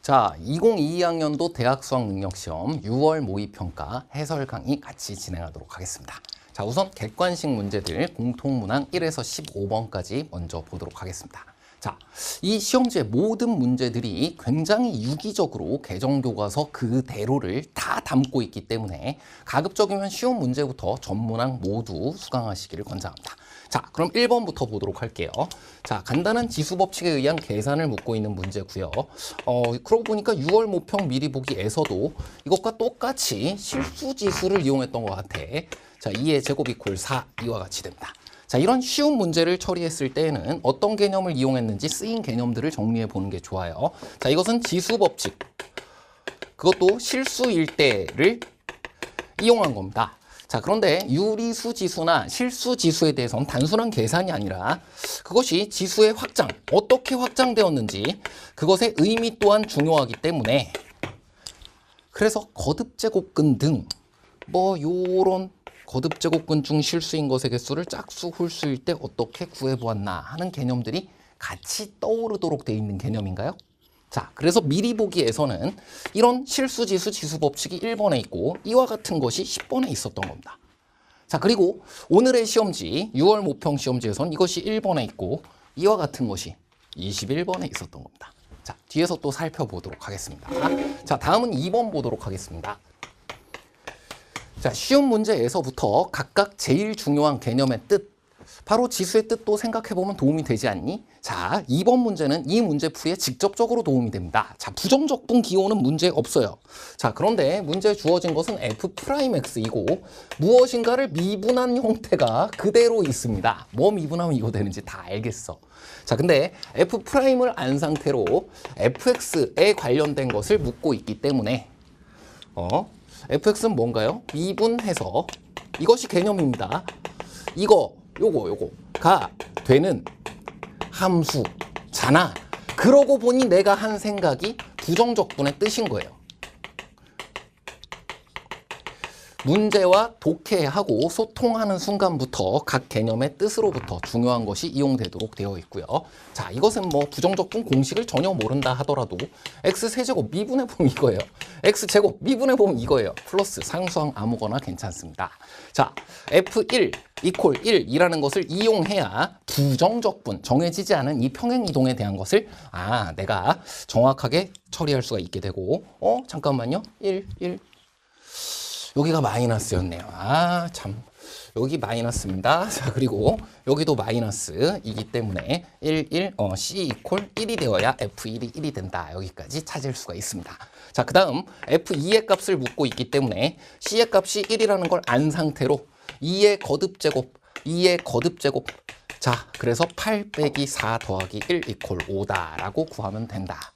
자, 2022학년도 대학 수학능력시험 6월 모의평가 해설 강의 같이 진행하도록 하겠습니다. 자, 우선 객관식 문제들 공통문항 1에서 15번까지 먼저 보도록 하겠습니다. 자, 이 시험지의 모든 문제들이 굉장히 유기적으로 개정교과서 그대로를 다 담고 있기 때문에 가급적이면 쉬운 문제부터 전문항 모두 수강하시기를 권장합니다. 자, 그럼 1번부터 보도록 할게요. 자, 간단한 지수법칙에 의한 계산을 묻고 있는 문제고요. 그러고 보니까 6월 모평 미리 보기에서도 이것과 똑같이 실수지수를 이용했던 것 같아. 자, 2의 제곱 이퀄 4 이와 같이 됩니다. 자, 이런 쉬운 문제를 처리했을 때에는 어떤 개념을 이용했는지 쓰인 개념들을 정리해 보는 게 좋아요. 자, 이것은 지수법칙, 그것도 실수일 때를 이용한 겁니다. 자, 그런데 유리수 지수나 실수 지수에 대해서는 단순한 계산이 아니라 그것이 지수의 확장, 어떻게 확장되었는지 그것의 의미 또한 중요하기 때문에 그래서 거듭제곱근 등 뭐 요런 거듭제곱근 중 실수인 것의 개수를 짝수, 홀수일 때 어떻게 구해보았나 하는 개념들이 같이 떠오르도록 되어 있는 개념인가요? 자, 그래서 미리 보기에서는 이런 실수지수 지수법칙이 1번에 있고 이와 같은 것이 10번에 있었던 겁니다. 자, 그리고 오늘의 시험지 6월 모평 시험지에서는 이것이 1번에 있고 이와 같은 것이 21번에 있었던 겁니다. 자, 뒤에서 또 살펴보도록 하겠습니다. 자, 다음은 2번 보도록 하겠습니다. 자, 쉬운 문제에서부터 각각 제일 중요한 개념의 뜻, 바로 지수의 뜻도 생각해보면 도움이 되지 않니? 자, 2번 문제는 이 문제 풀이에 직접적으로 도움이 됩니다. 자, 부정적분 기호는 문제 없어요. 자, 그런데 문제에 주어진 것은 f'x이고 무엇인가를 미분한 형태가 그대로 있습니다. 뭐 미분하면 이거 되는지 다 알겠어. 자, 근데 f'을 안 상태로 fx에 관련된 것을 묻고 있기 때문에 fx는 뭔가요? 미분해서 이것이 개념입니다. 요거가 되는 함수잖아. 그러고 보니 내가 한 생각이 부정적분의 뜻인 거예요. 문제와 독해하고 소통하는 순간부터 각 개념의 뜻으로부터 중요한 것이 이용되도록 되어 있고요. 자, 이것은 뭐 부정적분 공식을 전혀 모른다 하더라도 x세제곱 미분해보면 이거예요. x제곱 미분해보면 이거예요. 플러스 상수항 아무거나 괜찮습니다. 자, f1 이퀄 1이라는 것을 이용해야 부정적분, 정해지지 않은 이 평행이동에 대한 것을 내가 정확하게 처리할 수가 있게 되고 잠깐만요. 1 여기가 마이너스였네요. 참. 여기 마이너스입니다. 자, 그리고 여기도 마이너스이기 때문에 C 이퀄 1이 되어야 F1이 1이 된다. 여기까지 찾을 수가 있습니다. 자, 그 다음 F2의 값을 묻고 있기 때문에 C의 값이 1이라는 걸 안 상태로 2의 거듭제곱. 자, 그래서 8 빼기 4 더하기 1 이퀄 5다라고 구하면 된다.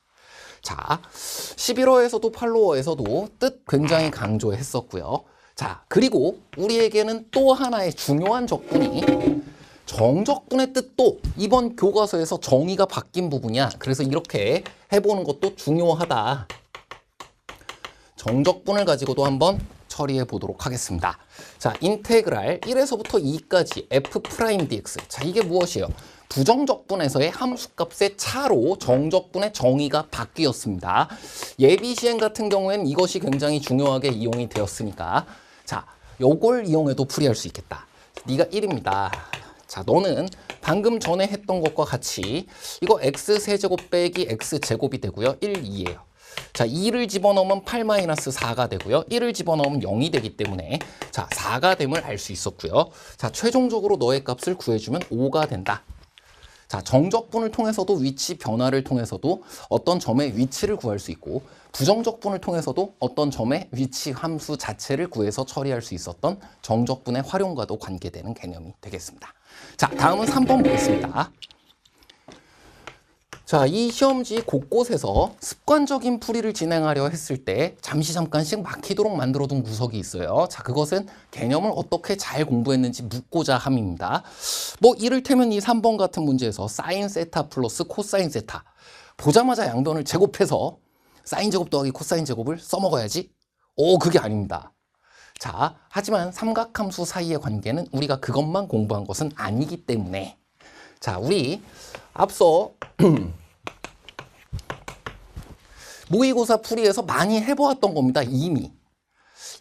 자, 11호에서도 8호에서도 뜻 굉장히 강조했었고요. 자, 그리고 우리에게는 또 하나의 중요한 적분이 정적분의 뜻도 이번 교과서에서 정의가 바뀐 부분이야. 그래서 이렇게 해보는 것도 중요하다. 정적분을 가지고도 한번 처리해 보도록 하겠습니다. 자, 인테그랄 1에서부터 2까지 f' dx. 자, 이게 무엇이에요? 부정적분에서의 함수값의 차로 정적분의 정의가 바뀌었습니다. 예비 시행 같은 경우에는 이것이 굉장히 중요하게 이용이 되었으니까 자, 요걸 이용해도 풀이할 수 있겠다. 네가 1입니다. 자, 너는 방금 전에 했던 것과 같이 이거 x세제곱 빼기 x제곱이 되고요. 1, 2예요. 자, 2를 집어넣으면 8-4가 되고요. 1을 집어넣으면 0이 되기 때문에 자, 4가 됨을 알 수 있었고요. 자, 최종적으로 너의 값을 구해주면 5가 된다. 자, 정적분을 통해서도 위치 변화를 통해서도 어떤 점의 위치를 구할 수 있고 부정적분을 통해서도 어떤 점의 위치 함수 자체를 구해서 처리할 수 있었던 정적분의 활용과도 관계되는 개념이 되겠습니다. 자, 다음은 3번 보겠습니다. 자, 이 시험지 곳곳에서 습관적인 풀이를 진행하려 했을 때 잠깐씩 막히도록 만들어둔 구석이 있어요. 자, 그것은 개념을 어떻게 잘 공부했는지 묻고자 함입니다. 뭐 이를테면 이 3번 같은 문제에서 사인 세타 플러스 코사인 세타 보자마자 양변을 제곱해서 사인 제곱 더하기 코사인 제곱을 써먹어야지? 그게 아닙니다. 자, 하지만 삼각함수 사이의 관계는 우리가 그것만 공부한 것은 아니기 때문에 자, 우리 앞서 모의고사 풀이에서 많이 해보았던 겁니다. 이미.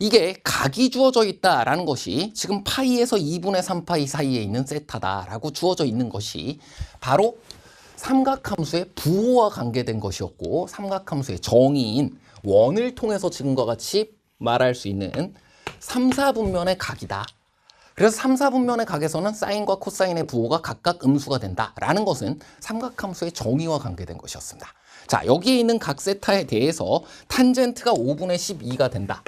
이게 각이 주어져 있다라는 것이 지금 파이에서 2분의 3파이 사이에 있는 세타다라고 주어져 있는 것이 바로 삼각함수의 부호와 관계된 것이었고 삼각함수의 정의인 원을 통해서 지금과 같이 말할 수 있는 3, 4분면의 각이다. 그래서 3, 4분면의 각에서는 사인과 코사인의 부호가 각각 음수가 된다라는 것은 삼각함수의 정의와 관계된 것이었습니다. 자, 여기에 있는 각 세타에 대해서 탄젠트가 5분의 12가 된다.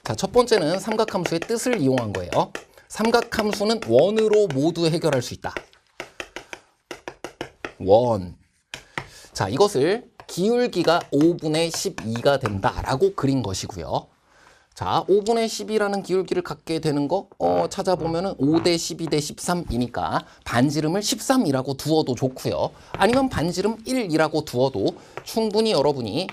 자, 첫 번째는 삼각함수의 뜻을 이용한 거예요. 삼각함수는 원으로 모두 해결할 수 있다. 원. 자, 이것을 기울기가 5분의 12가 된다라고 그린 것이고요. 자, 5분의 10이라는 기울기를 갖게 되는 거 찾아보면은 5대 12대 13이니까 반지름을 13이라고 두어도 좋고요. 아니면 반지름 1이라고 두어도 충분히 여러분이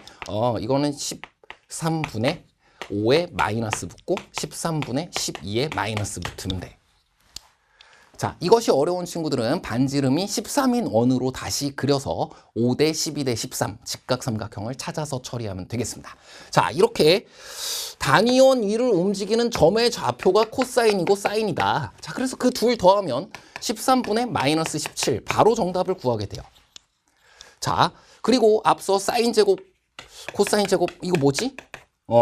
이거는 13분의 5에 마이너스 붙고 13분의 12에 마이너스 붙으면 돼. 자, 이것이 어려운 친구들은 반지름이 13인 원으로 다시 그려서 5대 12대 13 직각삼각형을 찾아서 처리하면 되겠습니다. 자, 이렇게 단위원 위를 움직이는 점의 좌표가 코사인이고 사인이다. 자, 그래서 그 둘 더하면 13분의 마이너스 17 바로 정답을 구하게 돼요. 자, 그리고 앞서 사인 제곱, 코사인 제곱 이거 뭐지?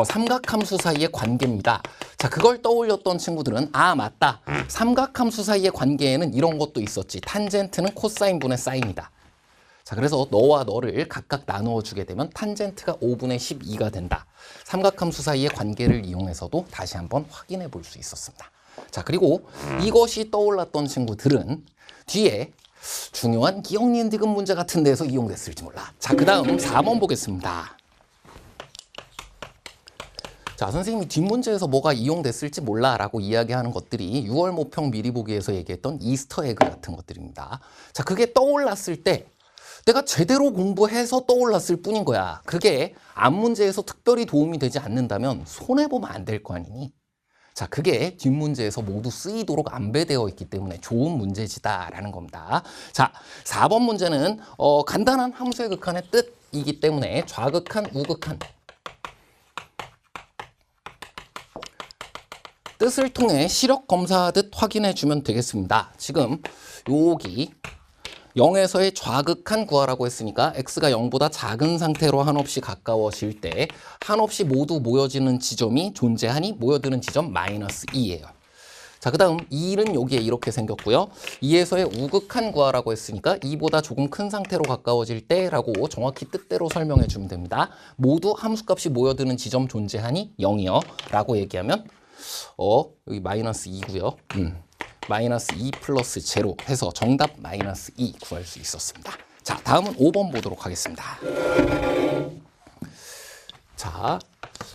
삼각함수 사이의 관계입니다. 자, 그걸 떠올렸던 친구들은 아, 맞다. 삼각함수 사이의 관계에는 이런 것도 있었지. 탄젠트는 코사인분의 사인이다. 자, 그래서 너와 너를 각각 나누어 주게 되면 탄젠트가 5분의 12가 된다. 삼각함수 사이의 관계를 이용해서도 다시 한번 확인해 볼 수 있었습니다. 자, 그리고 이것이 떠올랐던 친구들은 뒤에 중요한 기억 니은 디귿 문제 같은 데서 이용됐을지 몰라. 자, 그 다음 4번 보겠습니다. 자, 선생님이 뒷문제에서 뭐가 이용됐을지 몰라 라고 이야기하는 것들이 6월 모평 미리 보기에서 얘기했던 이스터 에그 같은 것들입니다. 자, 그게 떠올랐을 때 내가 제대로 공부해서 떠올랐을 뿐인 거야. 그게 앞문제에서 특별히 도움이 되지 않는다면 손해보면 안 될 거 아니니? 자, 그게 뒷문제에서 모두 쓰이도록 안배되어 있기 때문에 좋은 문제지다라는 겁니다. 자, 4번 문제는 간단한 함수의 극한의 뜻이기 때문에 좌극한, 우극한 뜻을 통해 시력 검사하듯 확인해 주면 되겠습니다. 지금 여기 0에서의 좌극한 구하라고 했으니까 x가 0보다 작은 상태로 한없이 가까워질 때 한없이 모두 모여지는 지점이 존재하니 모여드는 지점 마이너스 2예요. 자, 그 다음 2는 여기에 이렇게 생겼고요. 2에서의 우극한 구하라고 했으니까 2보다 조금 큰 상태로 가까워질 때라고 정확히 뜻대로 설명해 주면 됩니다. 모두 함수값이 모여드는 지점 존재하니 0이요 라고 얘기하면 여기 마이너스 2고요. 마이너스 2 플러스 제로 해서 정답 마이너스 2 구할 수 있었습니다. 자, 다음은 5번 보도록 하겠습니다. 자,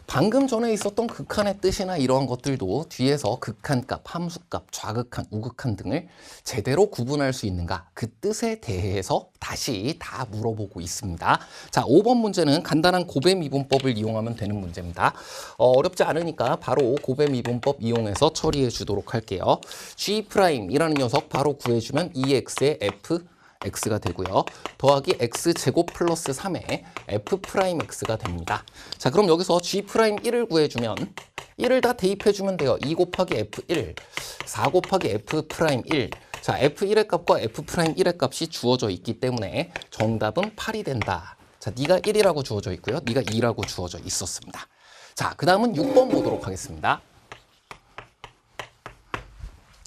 방금 전에 있었던 극한의 뜻이나 이러한 것들도 뒤에서 극한값, 함수값, 좌극한, 우극한 등을 제대로 구분할 수 있는가 그 뜻에 대해서 다시 다 물어보고 있습니다. 자, 5번 문제는 간단한 곱의 미분법을 이용하면 되는 문제입니다. 어렵지 않으니까 바로 곱의 미분법 이용해서 처리해 주도록 할게요. G'이라는 녀석 바로 구해주면 2x의 f x가 되고요. 더하기 x제곱 플러스 3의 f'x가 됩니다. 자, 그럼 여기서 G'1을 구해주면 1을 다 대입해주면 돼요. 2 곱하기 f1, 4 곱하기 f'1. 자, f1의 값과 f'1의 값이 주어져 있기 때문에 정답은 8이 된다. 자, 네가 1이라고 주어져 있고요. 네가 2라고 주어져 있었습니다. 자, 그 다음은 6번 보도록 하겠습니다.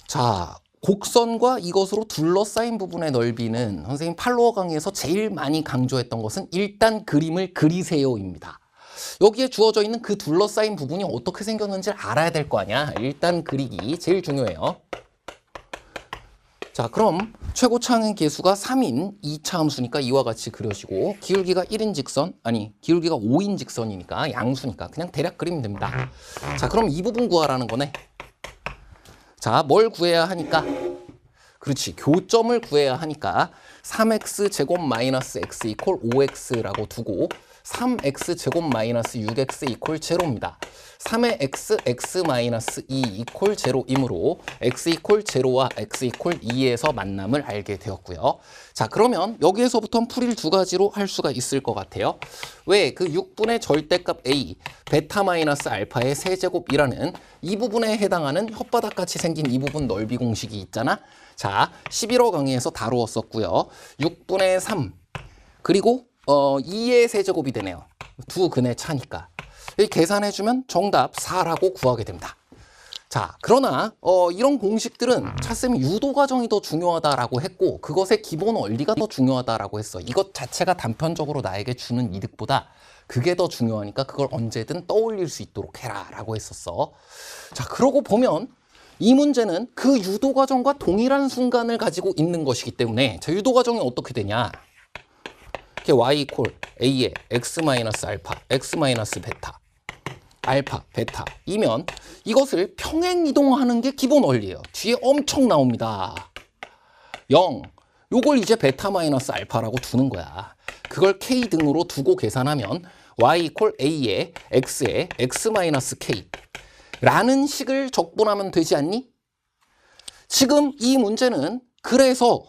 자, 곡선과 이것으로 둘러싸인 부분의 넓이는 선생님 팔로워 강의에서 제일 많이 강조했던 것은 일단 그림을 그리세요입니다. 여기에 주어져 있는 그 둘러싸인 부분이 어떻게 생겼는지 알아야 될 거 아니야. 일단 그리기 제일 중요해요. 자, 그럼 최고차항의 계수가 3인 2차 함수니까 이와 같이 그려지고 기울기가 1인 직선, 아니 기울기가 5인 직선이니까 양수니까 그냥 대략 그리면 됩니다. 자, 그럼 이 부분 구하라는 거네. 자, 뭘 구해야 하니까? 그렇지, 교점을 구해야 하니까 3x 제곱 마이너스 x 이퀄 5x라고 두고 3x 제곱 마이너스 6x 이퀄 제로입니다. 3의 x 마이너스 2 이퀄 제로이므로 x 이퀄 제로와 x 이퀄 2에서 만남을 알게 되었고요. 자, 그러면 여기에서부터 풀이를 두 가지로 할 수가 있을 것 같아요. 왜? 그 6분의 절대값 a, 베타 마이너스 알파의 세제곱이라는 이 부분에 해당하는 혓바닥같이 생긴 이 부분 넓이 공식이 있잖아. 자, 11호 강의에서 다루었었고요. 6분의 3, 그리고 2의 세제곱이 되네요. 두 근의 차니까. 계산해주면 정답 4라고 구하게 됩니다. 자, 그러나 이런 공식들은 차쌤이 유도 과정이 더 중요하다라고 했고 그것의 기본 원리가 더 중요하다라고 했어. 이것 자체가 단편적으로 나에게 주는 이득보다 그게 더 중요하니까 그걸 언제든 떠올릴 수 있도록 해라라고 했었어. 자, 그러고 보면 이 문제는 그 유도 과정과 동일한 순간을 가지고 있는 것이기 때문에 자, 유도 과정이 어떻게 되냐? 이렇게 y 이퀄 a의 x 마이너스 알파, x 마이너스 베타, 알파, 베타이면 이것을 평행 이동하는 게 기본 원리예요. 뒤에 엄청 나옵니다. 0, 요걸 이제 베타 마이너스 알파라고 두는 거야. 그걸 k 등으로 두고 계산하면 y 이퀄 a의 x의 x 마이너스 k 라는 식을 적분하면 되지 않니? 지금 이 문제는 그래서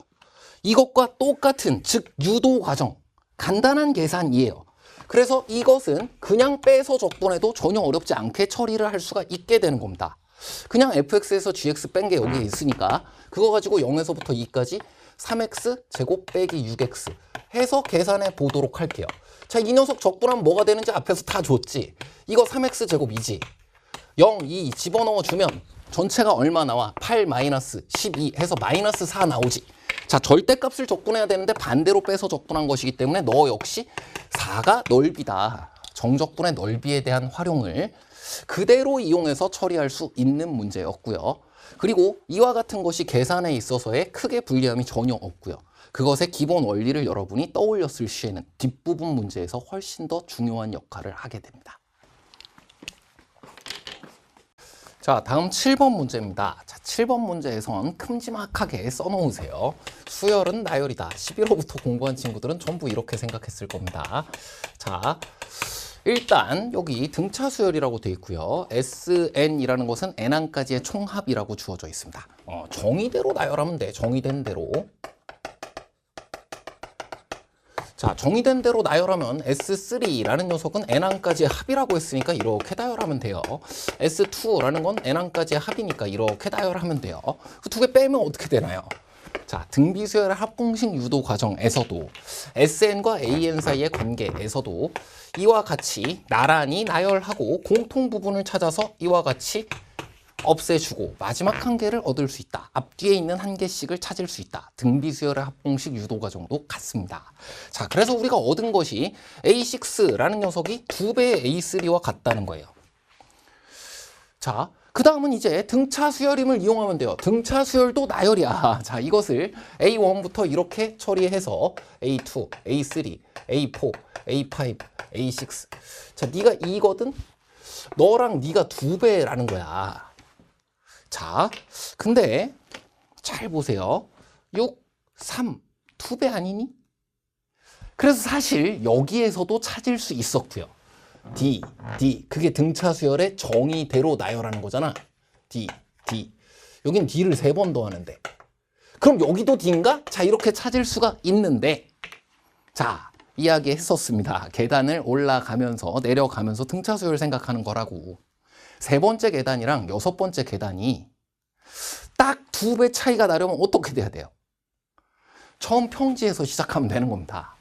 이것과 똑같은 즉 유도 과정 간단한 계산이에요. 그래서 이것은 그냥 빼서 적분해도 전혀 어렵지 않게 처리를 할 수가 있게 되는 겁니다. 그냥 fx에서 gx 뺀 게 여기에 있으니까 그거 가지고 0에서부터 2까지 3x 제곱 빼기 6x 해서 계산해 보도록 할게요. 자, 이 녀석 적분하면 뭐가 되는지 앞에서 다 줬지. 이거 3x 제곱이지. 0, 2 집어넣어 주면 전체가 얼마 나와? 8 마이너스 12 해서 마이너스 4 나오지. 자, 절대값을 적분해야 되는데 반대로 빼서 적분한 것이기 때문에 너 역시 4가 넓이다. 정적분의 넓이에 대한 활용을 그대로 이용해서 처리할 수 있는 문제였고요. 그리고 이와 같은 것이 계산에 있어서의 크게 불리함이 전혀 없고요. 그것의 기본 원리를 여러분이 떠올렸을 시에는 뒷부분 문제에서 훨씬 더 중요한 역할을 하게 됩니다. 자, 다음 7번 문제입니다. 자, 7번 문제에선 큼지막하게 써놓으세요. 수열은 나열이다. 11호부터 공부한 친구들은 전부 이렇게 생각했을 겁니다. 자, 일단 여기 등차 수열이라고 되어 있고요. SN이라는 것은 N항까지의 총합이라고 주어져 있습니다. 정의대로 나열하면 돼. 정의된 대로. 자, 정의된 대로 나열하면 S3라는 녀석은 N항까지의 합이라고 했으니까 이렇게 나열하면 돼요. S2라는 건 N항까지의 합이니까 이렇게 나열하면 돼요. 그 두 개 빼면 어떻게 되나요? 자, 등비수열의 합공식 유도 과정에서도 SN과 AN 사이의 관계에서도 이와 같이 나란히 나열하고 공통 부분을 찾아서 이와 같이 없애주고 마지막 한 개를 얻을 수 있다. 앞뒤에 있는 한 개씩을 찾을 수 있다. 등비수열의 합공식 유도 과정도 같습니다. 자, 그래서 우리가 얻은 것이 A6라는 녀석이 2배의 A3와 같다는 거예요. 자, 그 다음은 이제 등차 수열임을 이용하면 돼요. 등차 수열도 나열이야. 자, 이것을 A1부터 이렇게 처리해서 A2, A3, A4, A5, A6. 자, 네가 2거든? 너랑 네가 2배라는 거야. 자, 근데 잘 보세요. 6, 3, 2배 아니니? 그래서 사실 여기에서도 찾을 수 있었고요. D, 그게 등차 수열의 정의대로 나열하는 거잖아. D. 여긴 D를 3번 더하는데. 그럼 여기도 D인가? 자, 이렇게 찾을 수가 있는데. 자, 이야기했었습니다. 계단을 올라가면서 내려가면서 등차 수열 생각하는 거라고. 3번째 계단이랑 6번째 계단이 딱 2배 차이가 나려면 어떻게 돼야 돼요? 처음 평지에서 시작하면 되는 겁니다.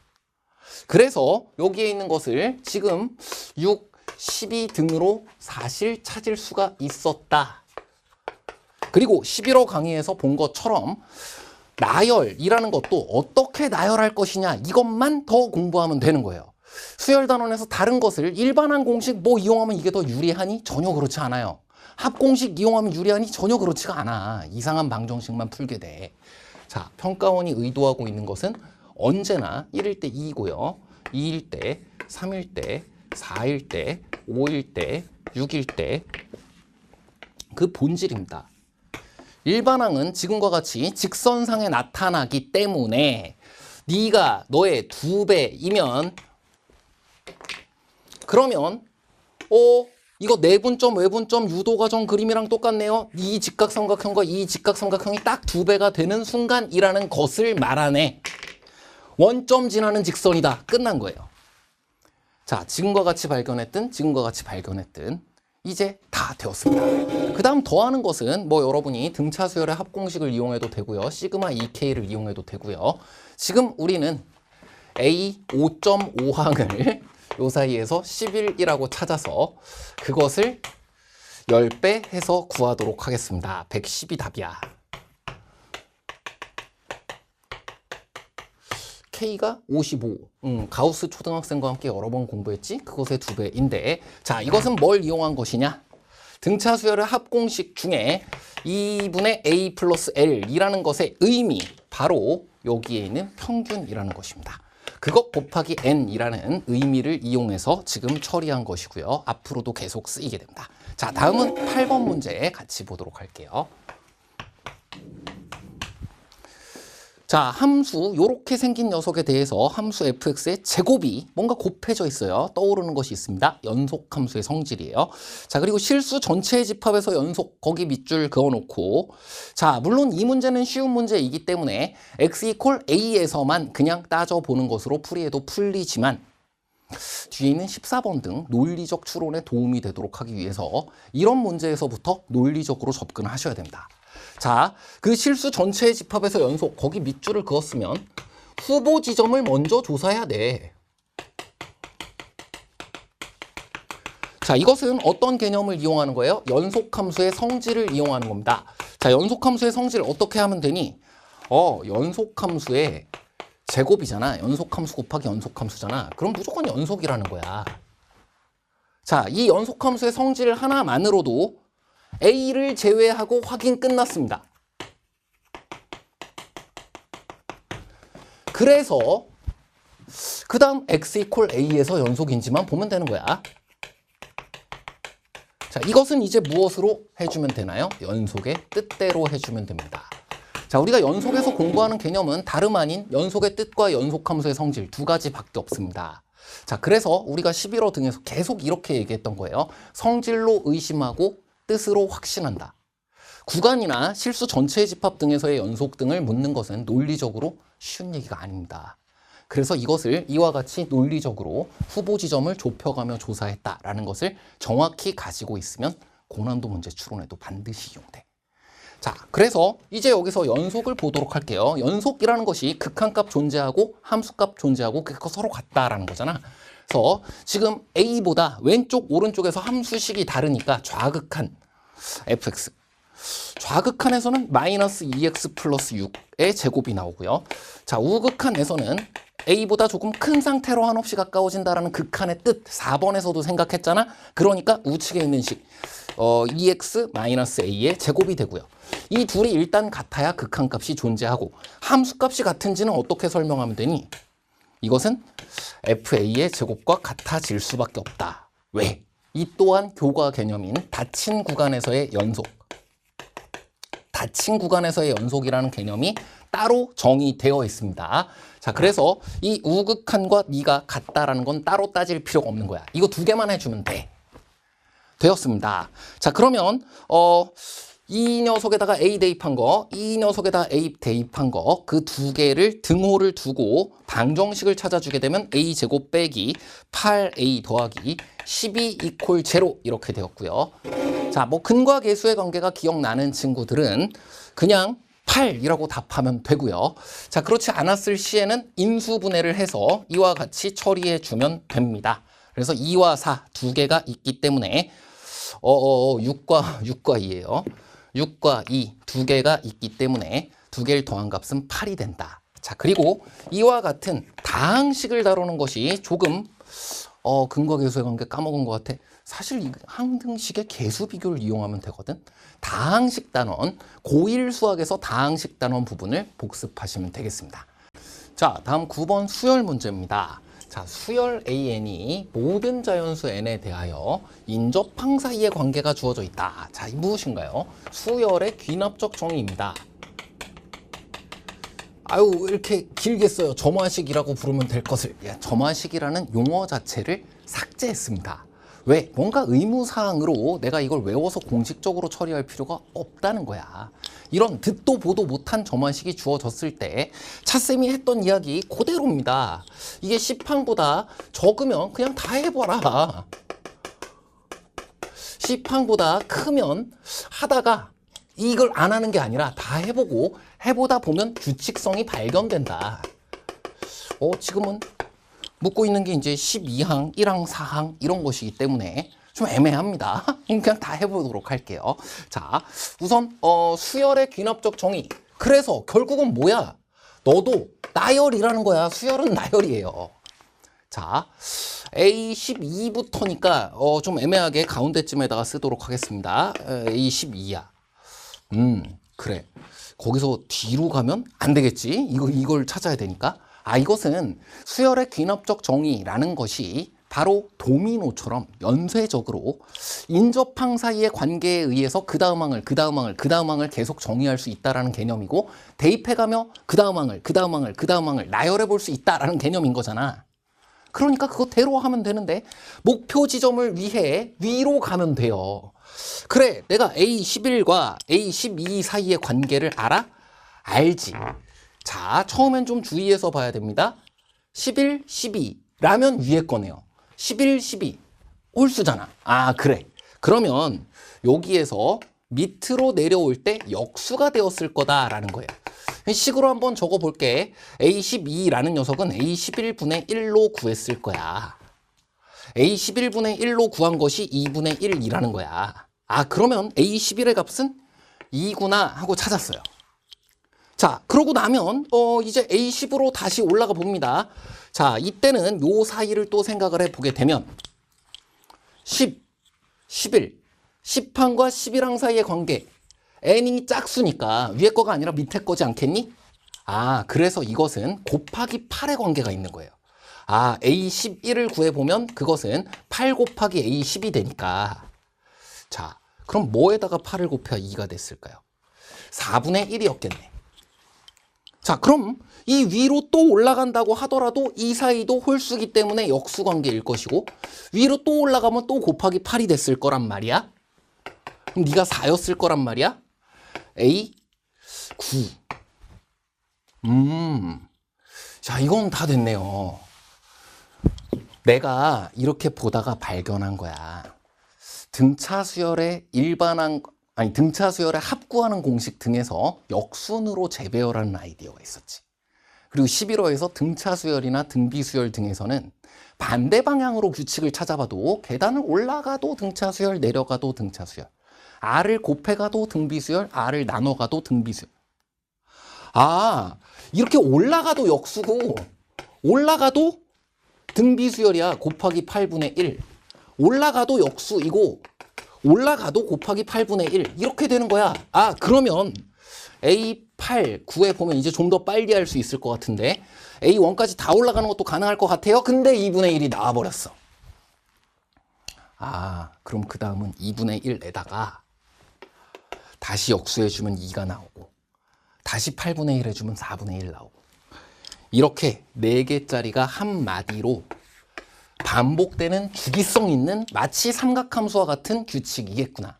그래서 여기에 있는 것을 지금 6, 12 등으로 사실 찾을 수가 있었다. 그리고 11호 강의에서 본 것처럼 나열이라는 것도 어떻게 나열할 것이냐 이것만 더 공부하면 되는 거예요. 수열단원에서 다른 것을 일반항 공식 뭐 이용하면 이게 더 유리하니? 전혀 그렇지 않아요. 합공식 이용하면 유리하니? 전혀 그렇지가 않아. 이상한 방정식만 풀게 돼. 자, 평가원이 의도하고 있는 것은 언제나 1일 때 2이고요. 2일 때, 3일 때, 4일 때, 5일 때, 6일 때 그 본질입니다. 일반항은 지금과 같이 직선상에 나타나기 때문에 네가 너의 2배이면 그러면 이거 내분점, 외분점, 유도과정 그림이랑 똑같네요. 이 직각삼각형과 이 직각삼각형이 딱 2배가 되는 순간이라는 것을 말하네. 원점 지나는 직선이다. 끝난 거예요. 자, 지금과 같이 발견했든 이제 다 되었습니다. 그 다음 더하는 것은 뭐 여러분이 등차 수열의 합공식을 이용해도 되고요. 시그마 EK를 이용해도 되고요. 지금 우리는 A 5.5항을 요 사이에서 11이라고 찾아서 그것을 10배 해서 구하도록 하겠습니다. 110이 답이야. K가 55. 가우스 초등학생과 함께 여러 번 공부했지? 그것의 2배인데, 자, 이것은 뭘 이용한 것이냐? 등차 수열의 합공식 중에 2분의 A 플러스 L이라는 것의 의미, 바로 여기에 있는 평균이라는 것입니다. 그것 곱하기 N이라는 의미를 이용해서 지금 처리한 것이고요. 앞으로도 계속 쓰이게 됩니다. 자, 다음은 8번 문제 같이 보도록 할게요. 자, 함수 요렇게 생긴 녀석에 대해서 함수 fx의 제곱이 뭔가 곱해져 있어요. 떠오르는 것이 있습니다. 연속함수의 성질이에요. 자, 그리고 실수 전체의 집합에서 연속 거기 밑줄 그어놓고, 자, 물론 이 문제는 쉬운 문제이기 때문에 x 이퀄 a에서만 그냥 따져보는 것으로 풀이해도 풀리지만 뒤에 있는 14번 등 논리적 추론에 도움이 되도록 하기 위해서 이런 문제에서부터 논리적으로 접근하셔야 됩니다. 자, 그 실수 전체의 집합에서 연속 거기 밑줄을 그었으면 후보 지점을 먼저 조사해야 돼. 자, 이것은 어떤 개념을 이용하는 거예요? 연속함수의 성질을 이용하는 겁니다. 자, 연속함수의 성질 어떻게 하면 되니? 연속함수의 제곱이잖아. 연속함수 곱하기 연속함수잖아. 그럼 무조건 연속이라는 거야. 자, 이 연속함수의 성질 하나만으로도 A를 제외하고 확인 끝났습니다. 그래서 그 다음 x 이퀄 a에서 연속인지만 보면 되는 거야. 자, 이것은 이제 무엇으로 해주면 되나요? 연속의 뜻대로 해주면 됩니다. 자, 우리가 연속에서 공부하는 개념은 다름 아닌 연속의 뜻과 연속함수의 성질 2가지밖에 없습니다. 자, 그래서 우리가 11호 등에서 계속 이렇게 얘기했던 거예요. 성질로 의심하고 뜻으로 확신한다. 구간이나 실수 전체의 집합 등에서의 연속 등을 묻는 것은 논리적으로 쉬운 얘기가 아닙니다. 그래서 이것을 이와 같이 논리적으로 후보 지점을 좁혀가며 조사했다라는 것을 정확히 가지고 있으면 고난도 문제 추론에도 반드시 이용돼. 자, 그래서 이제 여기서 연속을 보도록 할게요. 연속이라는 것이 극한값 존재하고 함수값 존재하고 그거 서로 같다라는 거잖아. 그래서 지금 A보다 왼쪽 오른쪽에서 함수식이 다르니까 좌극한 fx, 좌극한에서는 마이너스 2x 플러스 6의 제곱이 나오고요. 자, 우극한에서는 A보다 조금 큰 상태로 한없이 가까워진다라는 극한의 뜻 4번에서도 생각했잖아. 그러니까 우측에 있는 식 2x 마이너스 a의 제곱이 되고요. 이 둘이 일단 같아야 극한값이 존재하고, 함수값이 같은지는 어떻게 설명하면 되니? 이것은 FA의 제곱과 같아질 수밖에 없다. 왜? 이 또한 교과 개념인 닫힌 구간에서의 연속. 닫힌 구간에서의 연속이라는 개념이 따로 정의되어 있습니다. 자, 그래서 이 우극한과 니가 같다라는 건 따로 따질 필요가 없는 거야. 이거 2개만 해주면 돼. 되었습니다. 자, 그러면 이 녀석에다가 A 대입한 거, 이 녀석에다 A 대입한 거, 그 2개를 등호를 두고 방정식을 찾아주게 되면 A 제곱 빼기 8A 더하기 12 이퀄 0 이렇게 되었고요. 자, 뭐 근과 계수의 관계가 기억나는 친구들은 그냥 8이라고 답하면 되고요. 자, 그렇지 않았을 시에는 인수분해를 해서 이와 같이 처리해 주면 됩니다. 그래서 2와 4 2개가 있기 때문에 6과 2예요. 6과 2 2개가 있기 때문에 2개를 더한 값은 8이 된다. 자, 그리고 이와 같은 다항식을 다루는 것이 조금 근과 계수의 관계 까먹은 것 같아. 사실 이 항등식의 계수 비교를 이용하면 되거든. 다항식 단원, 고1 수학에서 다항식 단원 부분을 복습하시면 되겠습니다. 자, 다음 9번 수열 문제입니다. 자, 수열 AN이 모든 자연수 N에 대하여 인접항 사이의 관계가 주어져 있다. 자, 이 무엇인가요? 수열의 귀납적 정의입니다. 아유 이렇게 길게 써요. 점화식이라고 부르면 될 것을 점화식이라는 용어 자체를 삭제했습니다. 왜? 뭔가 의무사항으로 내가 이걸 외워서 공식적으로 처리할 필요가 없다는 거야. 이런 듣도 보도 못한 점화식이 주어졌을 때 차쌤이 했던 이야기 그대로입니다. 이게 10항보다 적으면 그냥 다 해봐라. 10항보다 크면 하다가 이걸 안 하는 게 아니라 다 해보고 해보다 보면 규칙성이 발견된다. 지금은 묻고 있는 게 이제 12항, 1항, 4항 이런 것이기 때문에 좀 애매합니다. 그냥 다 해보도록 할게요. 자, 우선 수열의 귀납적 정의. 그래서 결국은 뭐야? 너도 나열이라는 거야. 수열은 나열이에요. 자, A12부터니까 좀 애매하게 가운데쯤에다가 쓰도록 하겠습니다. A12야. 그래. 거기서 뒤로 가면 안 되겠지? 이걸 찾아야 되니까. 이것은 수열의 귀납적 정의라는 것이 바로 도미노처럼 연쇄적으로 인접항 사이의 관계에 의해서 그 다음 항을, 그 다음 항을, 그 다음 항을 계속 정의할 수 있다라는 개념이고 대입해가며 그 다음 항을, 그 다음 항을, 그 다음 항을 나열해 볼 수 있다라는 개념인 거잖아. 그러니까 그거대로 하면 되는데 목표 지점을 위해 위로 가면 돼요. 그래, 내가 A11과 A12 사이의 관계를 알아? 알지. 자, 처음엔 좀 주의해서 봐야 됩니다. 11, 12라면 위에 거네요. 11, 12 홀수잖아. 그래. 그러면 여기에서 밑으로 내려올 때 역수가 되었을 거다라는 거예요. 식으로 한번 적어볼게. A12라는 녀석은 A11분의 1로 구했을 거야. A11분의 1로 구한 것이 2분의 1이라는 거야. 그러면 A11의 값은 2구나 하고 찾았어요. 자, 그러고 나면 이제 A10으로 다시 올라가 봅니다. 자, 이때는 요 사이를 또 생각을 해보게 되면 10, 11, 10항과 11항 사이의 관계 n이 짝수니까 위에 거가 아니라 밑에 거지 않겠니? 그래서 이것은 곱하기 8의 관계가 있는 거예요. A11을 구해보면 그것은 8 곱하기 A10이 되니까 자, 그럼 뭐에다가 8을 곱해야 2가 됐을까요? 4분의 1이었겠네. 자, 그럼 이 위로 또 올라간다고 하더라도 이 사이도 홀수기 때문에 역수관계일 것이고 위로 또 올라가면 또 곱하기 8이 됐을 거란 말이야. 그럼 네가 4였을 거란 말이야. A 9. 자, 이건 다 됐네요. 내가 이렇게 보다가 발견한 거야. 등차 수열의 등차 수열의 합구하는 공식 등에서 역순으로 재배열하는 아이디어가 있었지. 그리고 11호에서 등차 수열이나 등비 수열 등에서는 반대 방향으로 규칙을 찾아봐도 계단을 올라가도 등차 수열, 내려가도 등차 수열. R을 곱해가도 등비 수열, R을 나눠가도 등비 수열. 이렇게 올라가도 역수고 올라가도 등비 수열이야. 곱하기 8분의 1. 올라가도 역수이고 올라가도 곱하기 8분의 1 이렇게 되는 거야. 그러면 A8, 9에 보면 이제 좀 더 빨리 할 수 있을 것 같은데 A1까지 다 올라가는 것도 가능할 것 같아요. 근데 2분의 1이 나와버렸어. 그럼 그 다음은 2분의 1에다가 다시 역수해주면 2가 나오고 다시 8분의 1 해주면 4분의 1 나오고 이렇게 4개짜리가 한 마디로 반복되는 주기성 있는 마치 삼각함수와 같은 규칙이겠구나.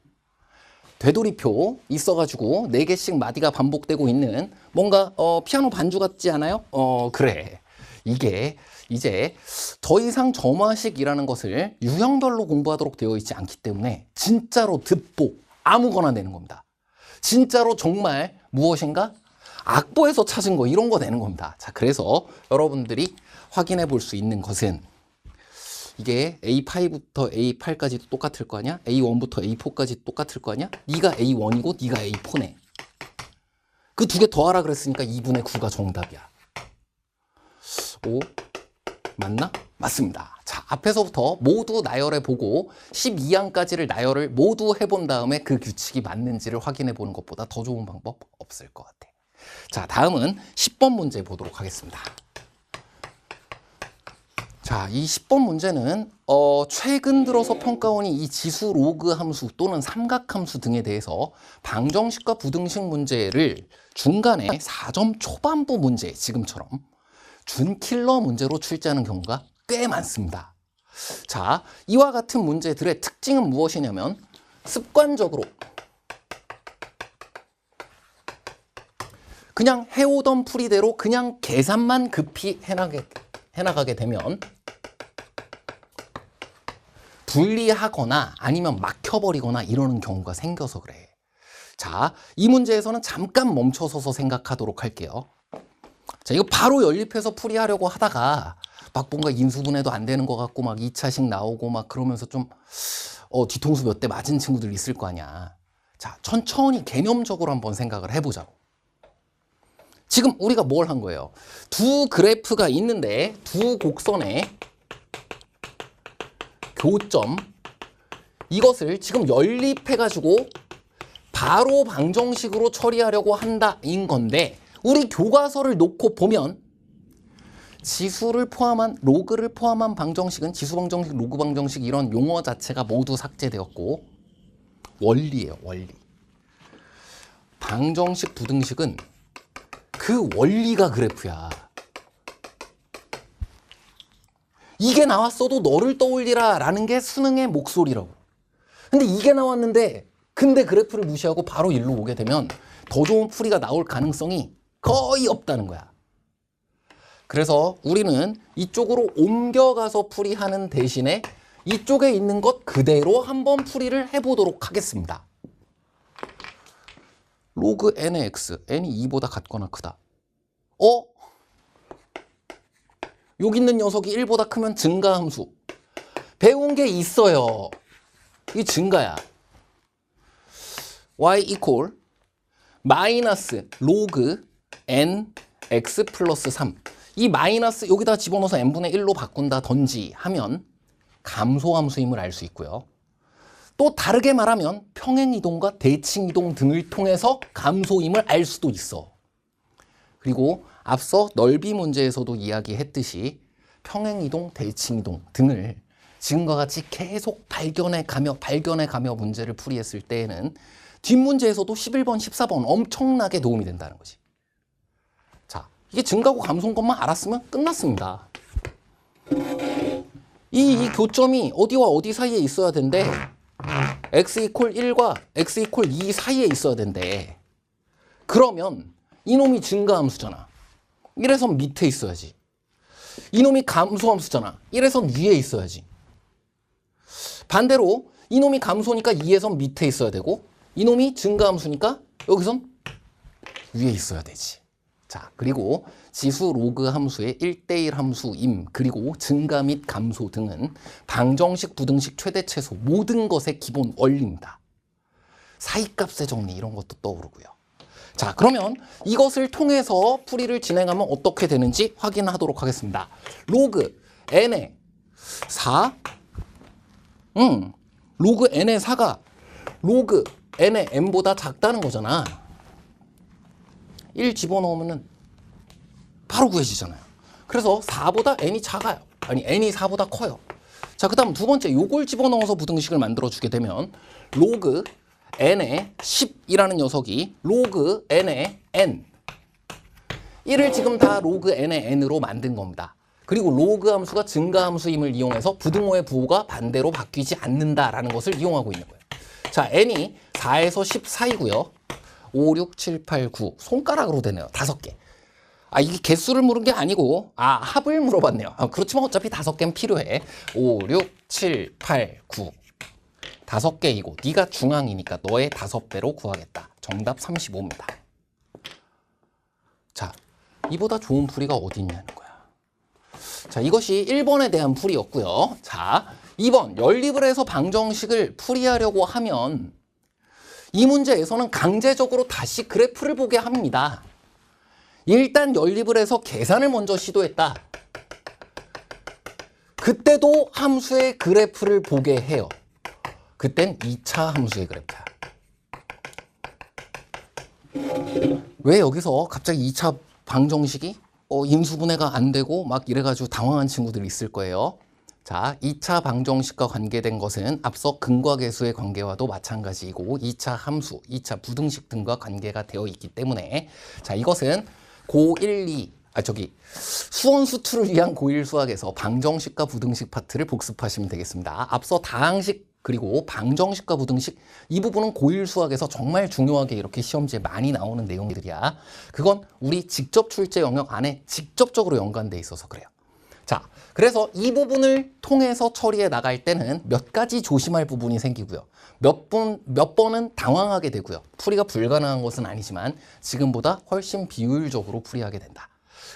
되돌이표 있어가지고 4개씩 마디가 반복되고 있는 뭔가 피아노 반주 같지 않아요? 그래. 이게 이제 더 이상 점화식이라는 것을 유형별로 공부하도록 되어 있지 않기 때문에 진짜로 듣보 아무거나 내는 겁니다. 진짜로 정말 무엇인가? 악보에서 찾은 거 이런 거 내는 겁니다. 자, 그래서 여러분들이 확인해 볼 수 있는 것은 이게 A5부터 A8까지도 똑같을 거 아니야? A1부터 A4까지 똑같을 거 아니야? 네가 A1이고 네가 A4네. 그 2개 더하라 그랬으니까 2분의 9가 정답이야. 오, 맞나? 맞습니다. 자, 앞에서부터 모두 나열해보고 12항까지를 나열을 모두 해본 다음에 그 규칙이 맞는지를 확인해보는 것보다 더 좋은 방법 없을 것 같아. 자, 다음은 10번 문제 보도록 하겠습니다. 자, 이 10번 문제는 최근 들어서 평가원이 이 지수 로그 함수 또는 삼각함수 등에 대해서 방정식과 부등식 문제를 중간에 4점 초반부 문제, 지금처럼 준킬러 문제로 출제하는 경우가 꽤 많습니다. 자, 이와 같은 문제들의 특징은 무엇이냐면 습관적으로 그냥 해오던 풀이대로 그냥 계산만 급히 해나가게 되면 분리하거나 아니면 막혀버리거나 이러는 경우가 생겨서 그래. 자, 이 문제에서는 잠깐 멈춰서서 생각하도록 할게요. 자, 이거 바로 연립해서 풀이하려고 하다가 막 뭔가 인수분해도 안 되는 것 같고 막 2차식 나오고 막 그러면서 좀 뒤통수 몇 대 맞은 친구들 있을 거 아니야. 자, 천천히 개념적으로 한번 생각을 해보자고. 지금 우리가 뭘 한 거예요? 두 그래프가 있는데 두 곡선의 교점, 이것을 지금 연립해가지고 바로 방정식으로 처리하려고 한다인 건데, 우리 교과서를 놓고 보면 지수를 포함한, 로그를 포함한 방정식은 지수 방정식, 로그 방정식 이런 용어 자체가 모두 삭제되었고 원리예요, 원리. 방정식, 부등식은 그 원리가 그래프야. 이게 나왔어도 너를 떠올리라 라는 게 수능의 목소리라고. 근데 이게 나왔는데 근데 그래프를 무시하고 바로 일로 오게 되면 더 좋은 풀이가 나올 가능성이 거의 없다는 거야. 그래서 우리는 이쪽으로 옮겨가서 풀이하는 대신에 이쪽에 있는 것 그대로 한번 풀이를 해보도록 하겠습니다. 로그 n의 x, n이 2보다 같거나 크다. 여기 있는 녀석이 1보다 크면 증가함수. 배운 게 있어요. 이게 증가야. y equal 마이너스 로그 n x 플러스 3. 이 마이너스 여기다 집어넣어서 n분의 1로 바꾼다든지 하면 감소함수임을 알 수 있고요. 또 다르게 말하면 평행이동과 대칭이동 등을 통해서 감소임을 알 수도 있어. 그리고 앞서 넓이 문제에서도 이야기했듯이 평행이동, 대칭이동 등을 지금과 같이 계속 발견해가며 문제를 풀이했을 때에는 뒷문제에서도 11번, 14번 엄청나게 도움이 된다는 거지. 자, 이게 증가고 감소인 것만 알았으면 끝났습니다. 이 교점이 어디와 어디 사이에 있어야 된대. x 이퀄 1과 x 이퀄 2 사이에 있어야 된대. 그러면 이놈이 증가함수잖아. 1에선 밑에 있어야지. 이놈이 감소함수잖아. 1에선 위에 있어야지. 반대로 이놈이 감소니까 2에선 밑에 있어야 되고 이놈이 증가함수니까 여기선 위에 있어야 되지. 자, 그리고 지수 로그 함수의 1대1 함수임, 그리고 증가 및 감소 등은 방정식, 부등식, 최대, 최소 모든 것의 기본 원리입니다. 사이값의 정리 이런 것도 떠오르고요. 자, 그러면 이것을 통해서 풀이를 진행하면 어떻게 되는지 확인하도록 하겠습니다. 로그 n의 4, 로그 n의 4가 로그 n의 n보다 작다는 거잖아. 1 집어넣으면 바로 구해지잖아요. 그래서 4보다 n이 작아요. 아니, n이 4보다 커요. 자, 그 다음 두 번째, 요걸 집어넣어서 부등식을 만들어주게 되면 로그 n의 10이라는 녀석이 로그 n의 n. 1을 지금 다 로그 n의 n으로 만든 겁니다. 그리고 로그 함수가 증가 함수임을 이용해서 부등호의 부호가 반대로 바뀌지 않는다라는 것을 이용하고 있는 거예요. 자, n이 4에서 10 사이고요. 5, 6, 7, 8, 9. 손가락으로 되네요. 5개. 아, 이게 개수를 물은 게 아니고, 합을 물어봤네요. 그렇지만 어차피 5개는 필요해. 5, 6, 7, 8, 9. 5개이고, 네가 중앙이니까 너의 5배로 구하겠다. 정답 35입니다. 자, 이보다 좋은 풀이가 어디 있냐는 거야. 자, 이것이 1번에 대한 풀이였고요. 자, 2번, 연립을 해서 방정식을 풀이하려고 하면 이 문제에서는 강제적으로 다시 그래프를 보게 합니다. 일단 연립을 해서 계산을 먼저 시도했다. 그때도 함수의 그래프를 보게 해요. 그땐 2차 함수의 그래프야. 왜 여기서 갑자기 2차 방정식이 인수분해가 안 되고 막 이래가지고 당황한 친구들이 있을 거예요. 자, 2차 방정식과 관계된 것은 앞서 근과 계수의 관계와도 마찬가지이고 2차 함수, 2차 부등식 등과 관계가 되어 있기 때문에 자, 이것은 고1, 2, 수원수투를 위한 고1 수학에서 방정식과 부등식 파트를 복습하시면 되겠습니다. 앞서 다항식 그리고 방정식과 부등식 이 부분은 고1 수학에서 정말 중요하게 이렇게 시험지에 많이 나오는 내용들이야. 그건 우리 직접 출제 영역 안에 직접적으로 연관돼 있어서 그래요. 자, 그래서 이 부분을 통해서 처리해 나갈 때는 몇 가지 조심할 부분이 생기고요. 몇 번은 당황하게 되고요. 풀이가 불가능한 것은 아니지만 지금보다 훨씬 비효율적으로 풀이하게 된다.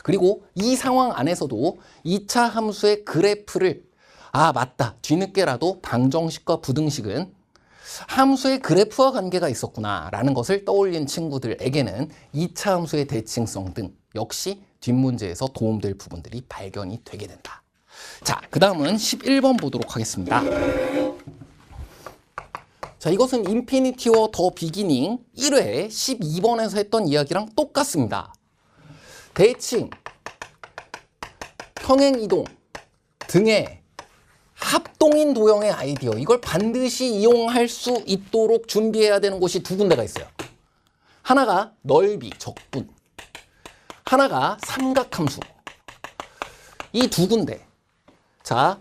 그리고 이 상황 안에서도 2차 함수의 그래프를 맞다. 뒤늦게라도 방정식과 부등식은 함수의 그래프와 관계가 있었구나 라는 것을 떠올린 친구들에게는 2차 함수의 대칭성 등 역시 뒷문제에서 도움될 부분들이 발견이 되게 된다. 자, 그 다음은 11번 보도록 하겠습니다. 자, 이것은 인피니티와 더 비기닝 1회 12번에서 했던 이야기랑 똑같습니다. 대칭, 평행이동 등의 합동인 도형의 아이디어, 이걸 반드시 이용할 수 있도록 준비해야 되는 곳이 두 군데가 있어요. 하나가 넓이, 적분, 하나가 삼각함수. 이 두 군데. 자,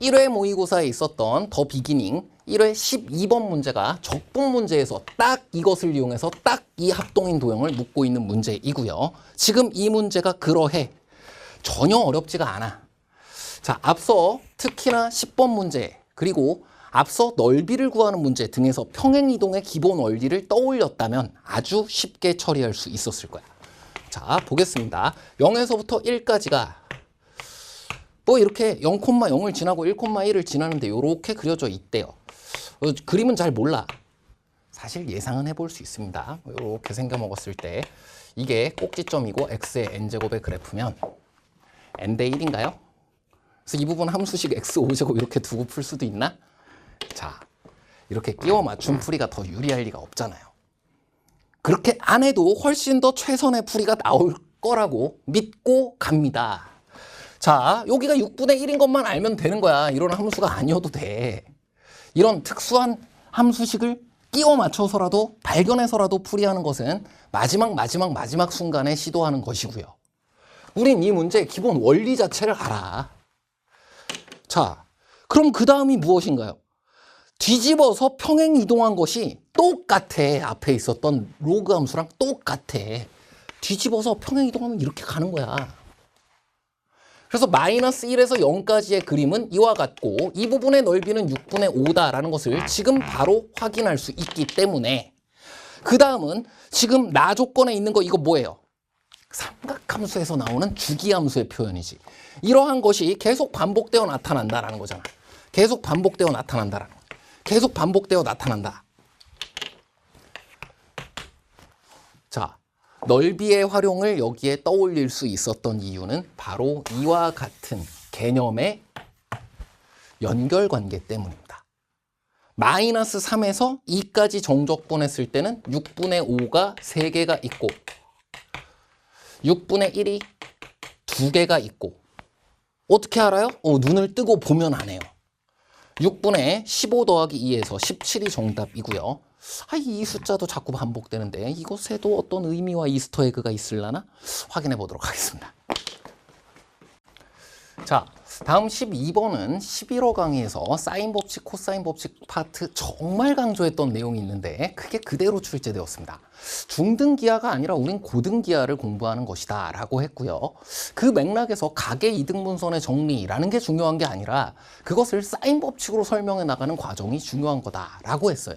1회 모의고사에 있었던 더 비기닝 1회 12번 문제가 적분 문제에서 딱 이것을 이용해서 딱 이 합동인 도형을 묻고 있는 문제이고요. 지금 이 문제가 그러해. 전혀 어렵지가 않아. 자, 앞서 특히나 10번 문제 그리고 앞서 넓이를 구하는 문제 등에서 평행이동의 기본 원리를 떠올렸다면 아주 쉽게 처리할 수 있었을 거야. 자, 보겠습니다. 0에서부터 1까지가 뭐 이렇게 0,0을 지나고 1,1을 지나는데 이렇게 그려져 있대요. 그림은 잘 몰라. 사실 예상은 해볼 수 있습니다. 이렇게 생겨 먹었을 때 이게 꼭지점이고 x의 n제곱의 그래프면 n대 1인가요? 그래서 이 부분 함수식 x 5제곱 이렇게 두고 풀 수도 있나? 자, 이렇게 끼워 맞춘 풀이가 더 유리할 리가 없잖아요. 그렇게 안 해도 훨씬 더 최선의 풀이가 나올 거라고 믿고 갑니다. 자, 여기가 6분의 1인 것만 알면 되는 거야. 이런 함수가 아니어도 돼. 이런 특수한 함수식을 끼워 맞춰서라도 발견해서라도 풀이하는 것은 마지막 순간에 시도하는 것이고요. 우린 이 문제의 기본 원리 자체를 알아. 자, 그럼 그 다음이 무엇인가요? 뒤집어서 평행 이동한 것이 똑같아. 앞에 있었던 로그 함수랑 똑같아. 뒤집어서 평행 이동하면 이렇게 가는 거야. 그래서 마이너스 1에서 0까지의 그림은 이와 같고 이 부분의 넓이는 6분의 5다라는 것을 지금 바로 확인할 수 있기 때문에 그 다음은 지금 나 조건에 있는 거 이거 뭐예요? 삼각함수에서 나오는 주기함수의 표현이지. 이러한 것이 계속 반복되어 나타난다라는 거잖아. 계속 반복되어 나타난다라는 거. 계속 반복되어 나타난다. 자, 넓이의 활용을 여기에 떠올릴 수 있었던 이유는 바로 이와 같은 개념의 연결관계 때문입니다. 마이너스 3에서 2까지 정적분했을 때는 6분의 5가 3개가 있고 6분의 1이 2개가 있고 어떻게 알아요? 눈을 뜨고 보면 안 해요. 6분의 15 더하기 2에서 17이 정답이고요. 이 숫자도 자꾸 반복되는데 이것에도 어떤 의미와 이스터 에그가 있으려나? 확인해 보도록 하겠습니다. 자, 다음 12번은 11호 강의에서 사인 법칙, 코사인 법칙 파트 정말 강조했던 내용이 있는데 그게 그대로 출제되었습니다. 중등기하가 아니라 우린 고등기하를 공부하는 것이다 라고 했고요. 그 맥락에서 가계 이등분선의 정리라는 게 중요한 게 아니라 그것을 사인 법칙으로 설명해 나가는 과정이 중요한 거다라고 했어요.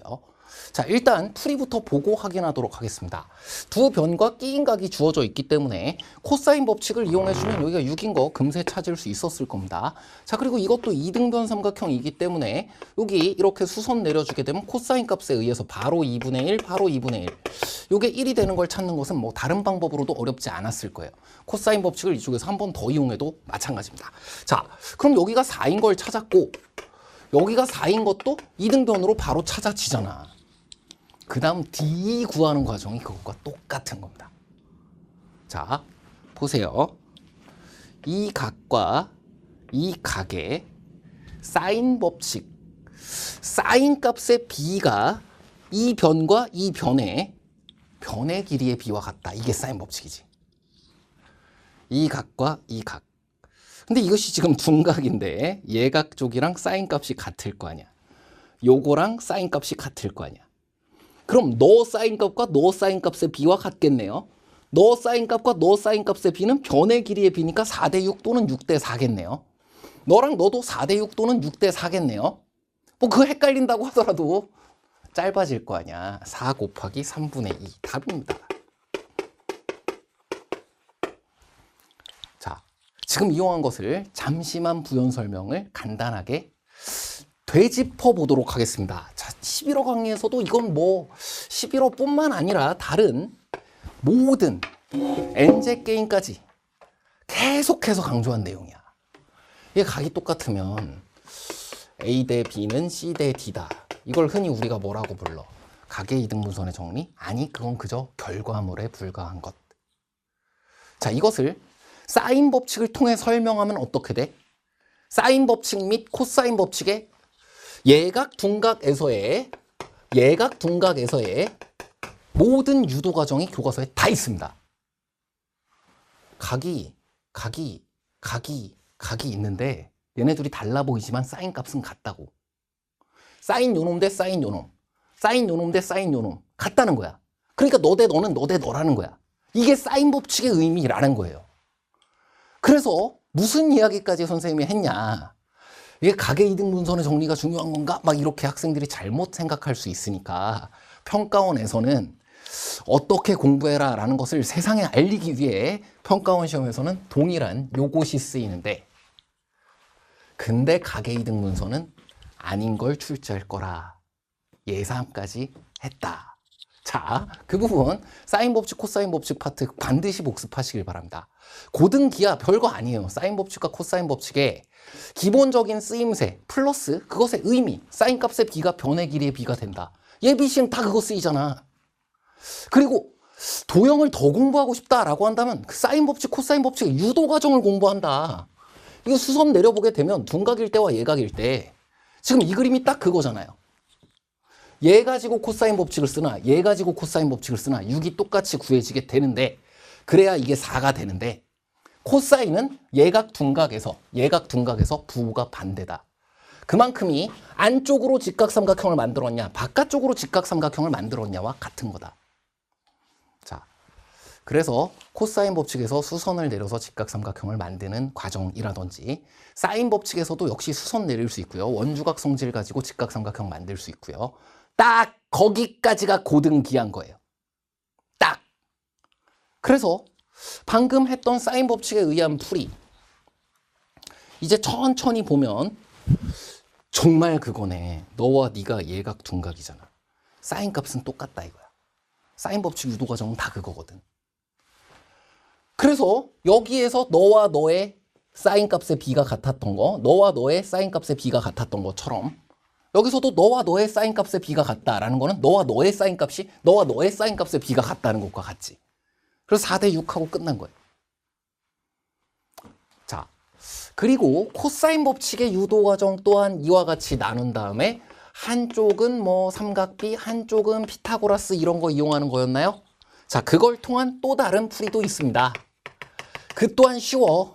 자, 일단 풀이부터 보고 확인하도록 하겠습니다. 두 변과 끼인 각이 주어져 있기 때문에 코사인 법칙을 이용해주면 여기가 6인 거 금세 찾을 수 있었을 겁니다. 자, 그리고 이것도 이등변 삼각형이기 때문에 여기 이렇게 수선 내려주게 되면 코사인 값에 의해서 바로 2분의 1, 바로 2분의 1. 이게 1이 되는 걸 찾는 것은 뭐 다른 방법으로도 어렵지 않았을 거예요. 코사인 법칙을 이쪽에서 한 번 더 이용해도 마찬가지입니다. 자, 그럼 여기가 4인 걸 찾았고 여기가 4인 것도 이등변으로 바로 찾아지잖아. 그 다음 D 구하는 과정이 그것과 똑같은 겁니다. 자, 보세요. 이 각과 이 각의 사인 법칙, 사인 값의 비가 이 변과 이 변의 길이의 비와 같다. 이게 사인 법칙이지. 이 각과 이 각. 근데 이것이 지금 둔각인데 예각 쪽이랑 사인 값이 같을 거 아니야. 요거랑 사인 값이 같을 거 아니야. 그럼 너 사인 값과 너 사인 값의 비와 같겠네요. 너 사인 값과 너 사인 값의 비는 변의 길이의 비니까 4대 6 또는 6대 4겠네요. 너랑 너도 4대 6 또는 6대 4겠네요. 뭐 그거 헷갈린다고 하더라도 짧아질 거 아니야. 4 곱하기 3분의 2 답입니다. 자, 지금 이용한 것을 잠시만 부연 설명을 간단하게 되짚어 보도록 하겠습니다. 자, 11호 강의에서도 이건 뭐 11호뿐만 아니라 다른 모든 NJ 게임까지 계속해서 강조한 내용이야. 이게 각이 똑같으면 A 대 B는 C 대 D다. 이걸 흔히 우리가 뭐라고 불러? 각의 이등분선의 정리? 아니, 그건 그저 결과물에 불과한 것. 자, 이것을 사인 법칙을 통해 설명하면 어떻게 돼? 사인 법칙 및 코사인 법칙의 예각 둔각에서의 모든 유도 과정이 교과서에 다 있습니다. 각이 있는데 얘네들이 달라 보이지만 사인 값은 같다고. 사인 요놈 대 사인 요놈, 사인 요놈 대 사인 요놈 같다는 거야. 그러니까 너 대 너는 너 대 너라는 거야. 이게 사인 법칙의 의미라는 거예요. 그래서 무슨 이야기까지 선생님이 했냐. 이게 각의 이등분선의 정리가 중요한 건가? 막 이렇게 학생들이 잘못 생각할 수 있으니까 평가원에서는 어떻게 공부해라 라는 것을 세상에 알리기 위해 평가원 시험에서는 동일한 요것이 쓰이는데, 근데 각의 이등분선은 아닌 걸 출제할 거라 예상까지 했다. 자, 그 부분 사인 법칙, 코사인 법칙 파트 반드시 복습하시길 바랍니다. 고등기하 별거 아니에요. 사인 법칙과 코사인 법칙의 기본적인 쓰임새 플러스 그것의 의미, 사인 값의 비가 변의 길이의 비가 된다. 예비 시행 다 그거 쓰이잖아. 그리고 도형을 더 공부하고 싶다라고 한다면 그 사인 법칙, 코사인 법칙의 유도 과정을 공부한다. 이거 수선 내려보게 되면 둔각일 때와 예각일 때 지금 이 그림이 딱 그거잖아요. 얘 가지고 코사인 법칙을 쓰나 얘 가지고 코사인 법칙을 쓰나 6이 똑같이 구해지게 되는데, 그래야 이게 4가 되는데, 코사인은 예각 둔각에서 부호가 반대다. 그만큼이 안쪽으로 직각삼각형을 만들었냐 바깥쪽으로 직각삼각형을 만들었냐와 같은 거다. 자, 그래서 코사인 법칙에서 수선을 내려서 직각삼각형을 만드는 과정이라든지 사인 법칙에서도 역시 수선 내릴 수 있고요. 원주각 성질 가지고 직각삼각형 만들 수 있고요. 딱 거기까지가 고등기한 거예요. 딱. 그래서 방금 했던 사인 법칙에 의한 풀이 이제 천천히 보면 정말 그거네. 너와 네가 예각 둔각이잖아. 사인 값은 똑같다 이거야. 사인 법칙 유도 과정은 다 그거거든. 그래서 여기에서 너와 너의 사인 값의 비가 같았던 거, 너와 너의 사인 값의 비가 같았던 것처럼 여기서도 너와 너의 사인 값의 비가 같다라는 거는 너와 너의 사인 값이 너와 너의 사인 값의 비가 같다는 것과 같지. 그래서 4대 6하고 끝난 거예요. 자, 그리고 코사인 법칙의 유도 과정 또한 이와 같이 나눈 다음에 한쪽은 뭐 삼각비, 한쪽은 피타고라스 이런 거 이용하는 거였나요? 자, 그걸 통한 또 다른 풀이도 있습니다. 그 또한 쉬워.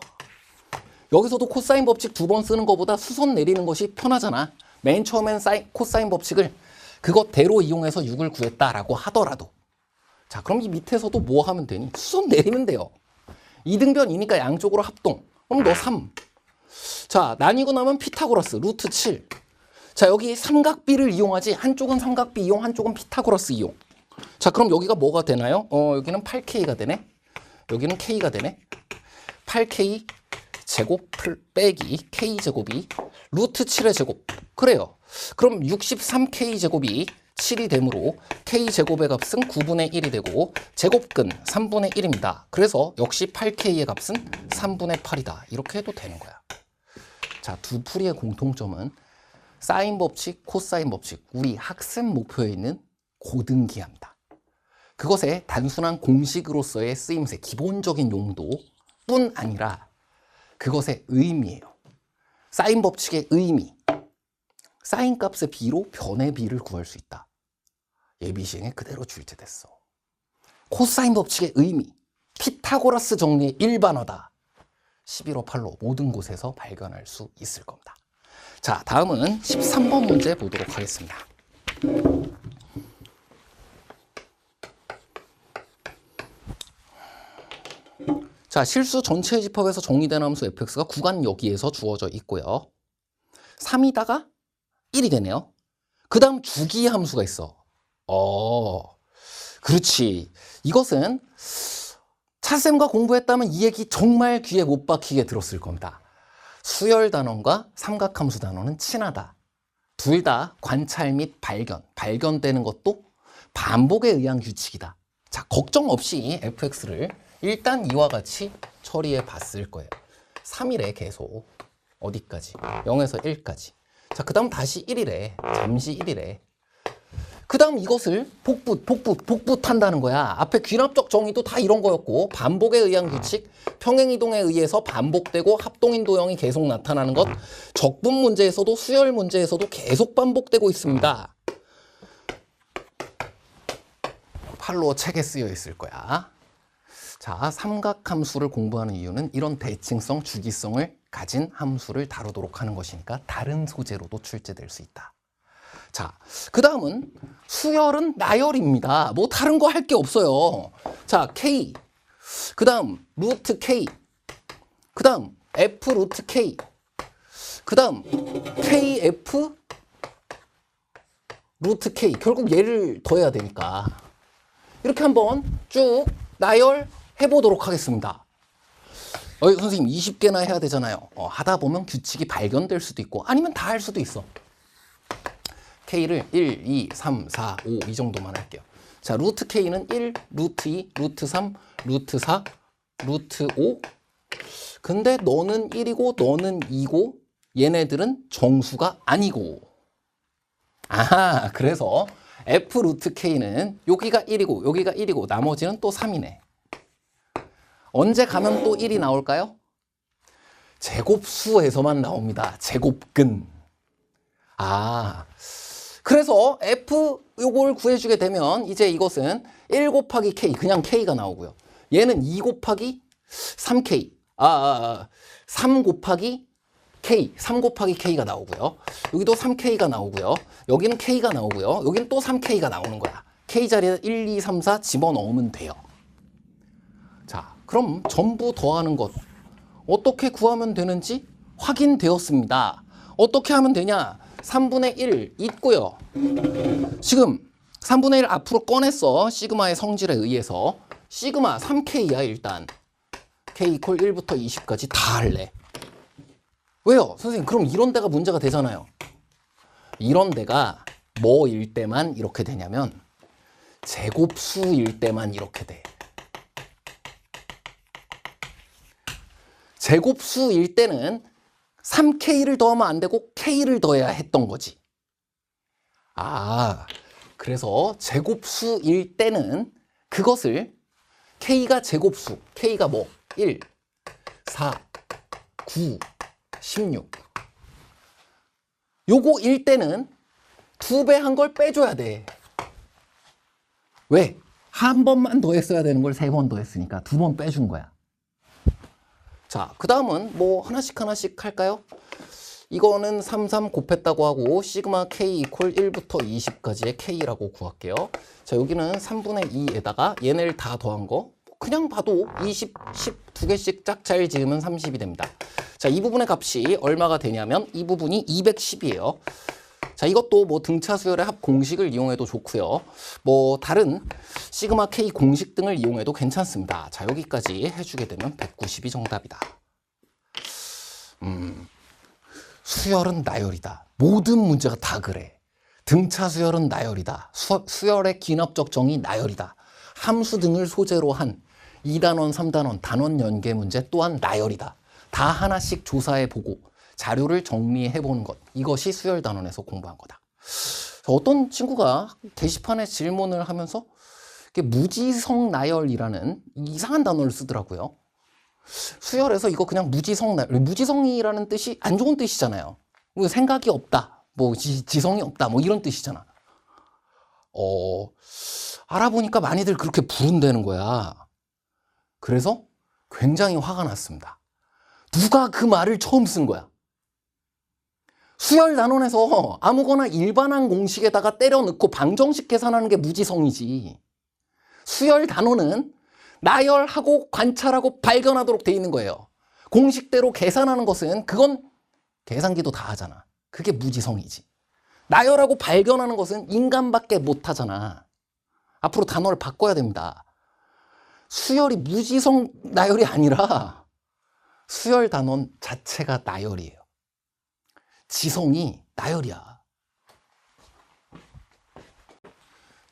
여기서도 코사인 법칙 2번 쓰는 것보다 수선 내리는 것이 편하잖아. 맨 처음엔 코사인 법칙을 그것대로 이용해서 6을 구했다라고 하더라도, 자, 그럼 이 밑에서도 뭐 하면 되니? 수선 내리면 돼요. 이등변이니까 양쪽으로 합동. 그럼 너 3. 자, 나뉘고 나면 피타고라스 루트 7. 자, 여기 삼각비를 이용하지. 한쪽은 삼각비 이용, 한쪽은 피타고라스 이용. 자, 그럼 여기가 뭐가 되나요? 여기는 8K가 되네. 여기는 K가 되네. 8K 제곱 빼기 K 제곱이 루트 7의 제곱. 그래요. 그럼 63K 제곱이 7이 되므로 K 제곱의 값은 9분의 1이 되고 제곱근 3분의 1입니다. 그래서 역시 8K의 값은 3분의 8이다. 이렇게 해도 되는 거야. 자, 두 풀이의 공통점은 사인 법칙, 코사인 법칙, 우리 학습 목표에 있는 고등기하입니다. 그것의 단순한 공식으로서의 쓰임새, 기본적인 용도뿐 아니라 그것의 의미예요. 사인 법칙의 의미. 사인 값의 b로 변의 b를 구할 수 있다. 예비 시행에 그대로 출제됐어. 코사인 법칙의 의미. 피타고라스 정리의 일반화다. 11호 8로 모든 곳에서 발견할 수 있을 겁니다. 자, 다음은 13번 문제 보도록 하겠습니다. 자, 실수 전체 집합에서 정리된 함수 fx가 구간 여기에서 주어져 있고요. 3이다가 1이 되네요. 그 다음 주기 함수가 있어. 그렇지. 이것은 차쌤과 공부했다면 이 얘기 정말 귀에 못 박히게 들었을 겁니다. 수열 단원과 삼각함수 단원은 친하다. 둘 다 관찰 및 발견되는 것도 반복에 의한 규칙이다. 자, 걱정 없이 fx를 일단 이와 같이 처리해 봤을 거예요. 3일에 계속 어디까지? 0에서 1까지. 자, 그 다음 다시 1일에 잠시 1일에 그 다음 이것을 복붙한다는 거야. 앞에 귀납적 정의도 다 이런 거였고 반복에 의한 규칙, 평행이동에 의해서 반복되고 합동인 도형이 계속 나타나는 것, 적분 문제에서도 수열 문제에서도 계속 반복되고 있습니다. 팔로 책에 쓰여 있을 거야. 자, 삼각함수를 공부하는 이유는 이런 대칭성, 주기성을 가진 함수를 다루도록 하는 것이니까 다른 소재로도 출제될 수 있다. 자, 그 다음은 수열은 나열입니다. 뭐 다른 거 할 게 없어요. 자, K, 그 다음 루트 K, 그 다음 F 루트 K, 그 다음 KF 루트 K. 결국 얘를 더해야 되니까 이렇게 한번 쭉 나열해보도록 하겠습니다. 선생님 20개나 해야 되잖아요. 하다 보면 규칙이 발견될 수도 있고 아니면 다 할 수도 있어. K를 1, 2, 3, 4, 5 이 정도만 할게요. 자, 루트 K는 1, 루트 2, 루트 3, 루트 4, 루트 5. 근데 너는 1이고 너는 2고 얘네들은 정수가 아니고. 아하, 그래서 F 루트 K는 여기가 1이고 여기가 1이고 나머지는 또 3이네. 언제 가면 또 1이 나올까요? 제곱수에서만 나옵니다. 제곱근. 그래서 F 요걸 구해주게 되면 이제 이것은 1 곱하기 K, 그냥 K가 나오고요. 얘는 2 곱하기 3K, 3 곱하기 K, 3 곱하기 K가 나오고요. 여기도 3K가 나오고요. 여기는 K가 나오고요. 여기는 또 3K가 나오는 거야. K 자리에 1, 2, 3, 4 집어넣으면 돼요. 자, 그럼 전부 더하는 것 어떻게 구하면 되는지 확인되었습니다. 어떻게 하면 되냐? 3분의 1 있고요. 지금 3분의 1 앞으로 꺼냈어. 시그마의 성질에 의해서. 시그마 3K야 일단. K 이퀄 1부터 20까지 다 할래. 왜요? 선생님 그럼 이런 데가 문제가 되잖아요. 이런 데가 뭐일 때만 이렇게 되냐면 제곱수일 때만 이렇게 돼. 제곱수일 때는 3K를 더하면 안 되고 K를 더해야 했던 거지. 그래서 제곱수일 때는 그것을 K가 제곱수, K가 뭐? 1, 4, 9, 16. 요거 일 때는 2배 한 걸 빼줘야 돼. 왜? 한 번만 더 했어야 되는 걸 3번 더 했으니까 2번 빼준 거야. 자, 그 다음은 뭐 하나씩 할까요? 이거는 33 곱했다고 하고 시그마 K 이퀄 1부터 20까지의 K라고 구할게요. 자, 여기는 3분의 2에다가 얘네를 다 더한 거 그냥 봐도 20, 10 두 개씩 짝 잘 지으면 30이 됩니다. 자, 이 부분의 값이 얼마가 되냐면 이 부분이 210이에요. 자, 이것도 뭐 등차 수열의 합 공식을 이용해도 좋고요. 뭐 다른 시그마 K 공식 등을 이용해도 괜찮습니다. 자, 여기까지 해주게 되면 190이 정답이다. 수열은 나열이다. 모든 문제가 다 그래. 등차 수열은 나열이다. 수열의 기납적 정의 나열이다. 함수 등을 소재로 한 2단원, 3단원, 단원 연계 문제 또한 나열이다. 다 하나씩 조사해보고 자료를 정리해보는 것. 이것이 수열 단원에서 공부한 거다. 어떤 친구가 게시판에 질문을 하면서 무지성 나열이라는 이상한 단어를 쓰더라고요. 수열에서 이거 그냥 무지성이라는 뜻이 안 좋은 뜻이잖아요. 생각이 없다, 뭐 지성이 없다, 뭐 이런 뜻이잖아. 알아보니까 많이들 그렇게 부른다는 거야. 그래서 굉장히 화가 났습니다. 누가 그 말을 처음 쓴 거야? 수열 단원에서 아무거나 일반항 공식에다가 때려 넣고 방정식 계산하는 게 무지성이지. 수열 단원은 나열하고 관찰하고 발견하도록 돼 있는 거예요. 공식대로 계산하는 것은 그건 계산기도 다 하잖아. 그게 무지성이지. 나열하고 발견하는 것은 인간밖에 못 하잖아. 앞으로 단어를 바꿔야 됩니다. 수열이 무지성 나열이 아니라 수열 단원 자체가 나열이에요. 지성이 나열이야.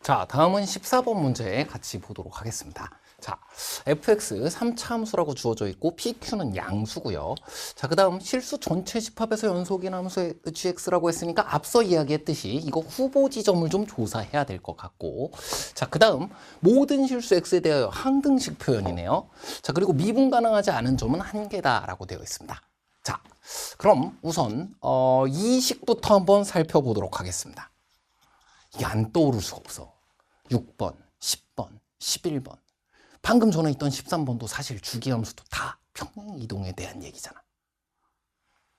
자, 다음은 14번 문제 같이 보도록 하겠습니다. 자, fx 3차 함수라고 주어져 있고 pq는 양수고요. 자, 그 다음 실수 전체 집합에서 연속인 함수의 gx라고 했으니까 앞서 이야기했듯이 이거 후보 지점을 좀 조사해야 될 것 같고, 자, 그 다음 모든 실수 x에 대하여 항등식 표현이네요. 자, 그리고 미분 가능하지 않은 점은 한 개다라고 되어 있습니다. 자, 그럼 우선 이 식부터 한번 살펴보도록 하겠습니다. 이게 안 떠오를 수가 없어. 6번, 10번, 11번. 방금 전에 있던 13번도 사실 주기함수도 다 평행이동에 대한 얘기잖아.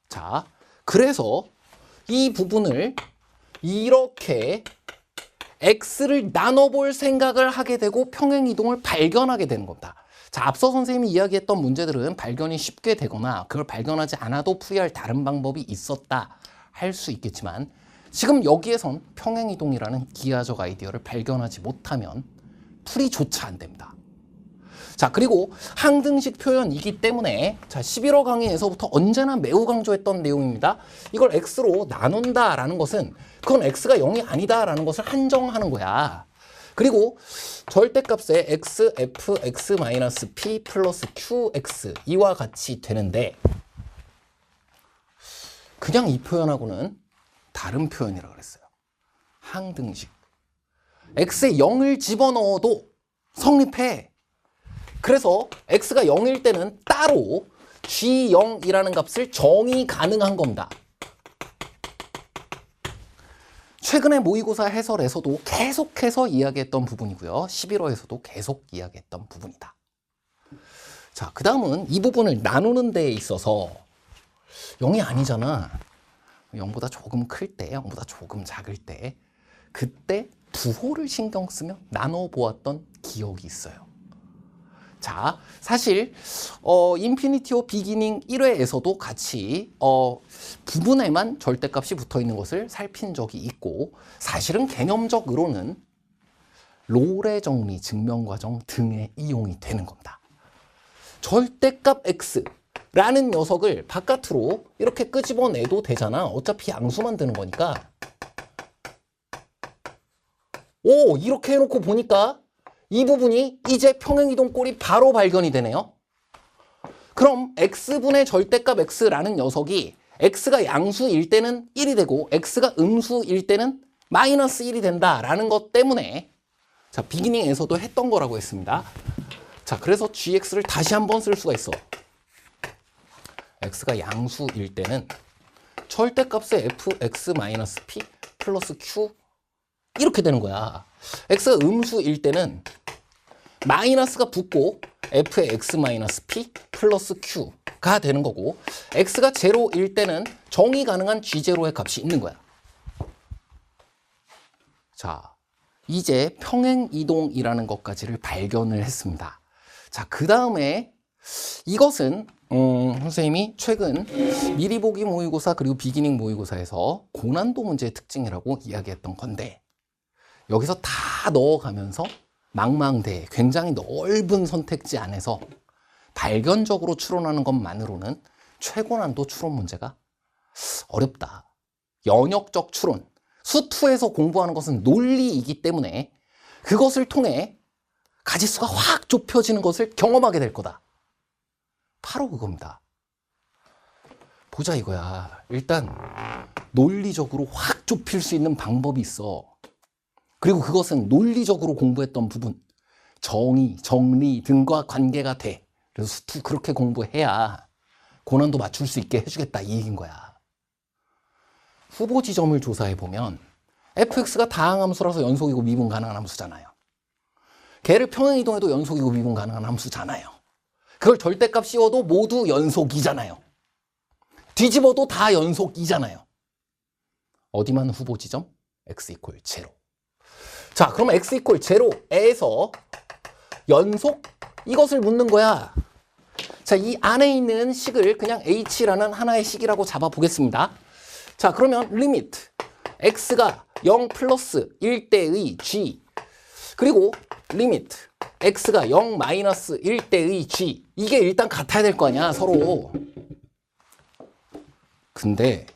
자, 그래서 이 부분을 이렇게 x를 나눠볼 생각을 하게 되고 평행이동을 발견하게 되는 겁니다. 자, 앞서 선생님이 이야기했던 문제들은 발견이 쉽게 되거나 그걸 발견하지 않아도 풀이할 다른 방법이 있었다 할 수 있겠지만, 지금 여기에선 평행이동이라는 기하적 아이디어를 발견하지 못하면 풀이조차 안 됩니다. 자, 그리고 항등식 표현이기 때문에, 자, 11호 강의에서부터 언제나 매우 강조했던 내용입니다. 이걸 x로 나눈다라는 것은 그건 x가 0이 아니다라는 것을 한정하는 거야. 그리고 절대값의 x, f, x-p 플러스 qx 이와 같이 되는데, 그냥 이 표현하고는 다른 표현이라고 그랬어요. 항등식. x에 0을 집어넣어도 성립해. 그래서 x가 0일 때는 따로 g0이라는 값을 정의 가능한 겁니다. 최근에 모의고사 해설에서도 계속해서 이야기했던 부분이고요. 11호에서도 계속 이야기했던 부분이다. 자, 그 다음은 이 부분을 나누는 데에 있어서 0이 아니잖아. 0보다 조금 클 때, 0보다 조금 작을 때, 그때 부호를 신경 쓰며 나눠보았던 기억이 있어요. 자, 사실 인피니티오 비기닝 1회에서도 같이 부분에만 절대값이 붙어있는 것을 살핀 적이 있고, 사실은 개념적으로는 롤의 정리, 증명과정 등에 이용이 되는 겁니다. 절대값 x라는 녀석을 바깥으로 이렇게 끄집어내도 되잖아. 어차피 양수만 드는 거니까. 오, 이렇게 해놓고 보니까 이 부분이 이제 평행이동 꼴이 바로 발견이 되네요. 그럼 x분의 절대값 x라는 녀석이 x가 양수일 때는 1이 되고 x가 음수일 때는 마이너스 1이 된다라는 것 때문에, 자, 비기닝에서도 했던 거라고 했습니다. 자, 그래서 gx를 다시 한번 쓸 수가 있어. x가 양수일 때는 절대값의 fx-p 플러스 q 이렇게 되는 거야. x가 음수일 때는 마이너스가 붙고 f의 x-p 플러스 q가 되는 거고, x가 제로일 때는 정의 가능한 g0의 값이 있는 거야. 자, 이제 평행이동이라는 것까지를 발견을 했습니다. 자, 그 다음에 이것은 선생님이 최근 미리보기 모의고사 그리고 비기닝 모의고사에서 고난도 문제의 특징이라고 이야기했던 건데, 여기서 다 넣어가면서 망망대해 굉장히 넓은 선택지 안에서 발견적으로 추론하는 것만으로는 최고난도 추론 문제가 어렵다. 연역적 추론, 수투에서 공부하는 것은 논리이기 때문에 그것을 통해 가지수가 확 좁혀지는 것을 경험하게 될 거다. 바로 그겁니다. 보자 이거야. 일단 논리적으로 확 좁힐 수 있는 방법이 있어. 그리고 그것은 논리적으로 공부했던 부분, 정의, 정리 등과 관계가 돼. 그래서 수투 그렇게 공부해야 고난도 맞출 수 있게 해주겠다 이 얘기인 거야. 후보 지점을 조사해보면 fx가 다항함수라서 연속이고 미분 가능한 함수잖아요. 걔를 평행이동해도 연속이고 미분 가능한 함수잖아요. 그걸 절대값 씌워도 모두 연속이잖아요. 뒤집어도 다 연속이잖아요. 어디만 후보 지점? x 이퀄 0. 자, 그럼 x 이퀄 0에서 연속? 이것을 묻는 거야. 자, 이 안에 있는 식을 그냥 h라는 하나의 식이라고 잡아보겠습니다. 자, 그러면 리미트 x가 0 플러스 1대의 g 그리고 리미트 x가 0 마이너스 1대의 g 이게 일단 같아야 될 거 아니야, 서로. 근데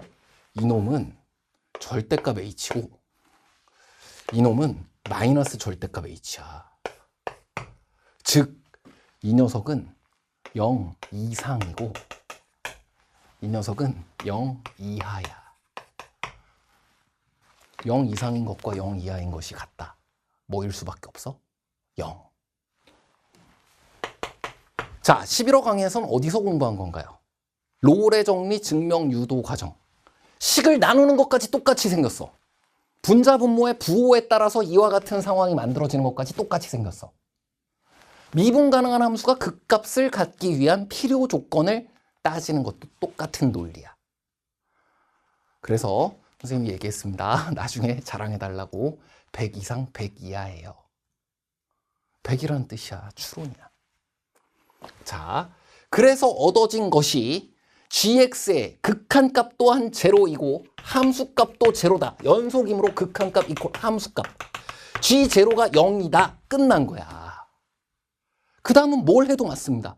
이놈은 절대값 h고 이놈은 마이너스 절대값 h야. 즉, 이 녀석은 0 이상이고 이 녀석은 0 이하야. 0 이상인 것과 0 이하인 것이 같다. 뭐일 수밖에 없어? 0. 자, 11호 강의에서는 어디서 공부한 건가요? 롤의 정리 증명 유도 과정. 식을 나누는 것까지 똑같이 생겼어. 분자 분모의 부호에 따라서 이와 같은 상황이 만들어지는 것까지 똑같이 생겼어. 미분 가능한 함수가 극값을 갖기 위한 필요 조건을 따지는 것도 똑같은 논리야. 그래서 선생님이 얘기했습니다. 나중에 자랑해달라고 100 이상 100 이하예요. 100이라는 뜻이야. 추론이야. 자, 그래서 얻어진 것이 gx의 극한값 또한 제로이고 함수값도 제로다. 연속이므로 극한값 이퀄 함수값. g0가 0이다. 끝난 거야. 그 다음은 뭘 해도 맞습니다.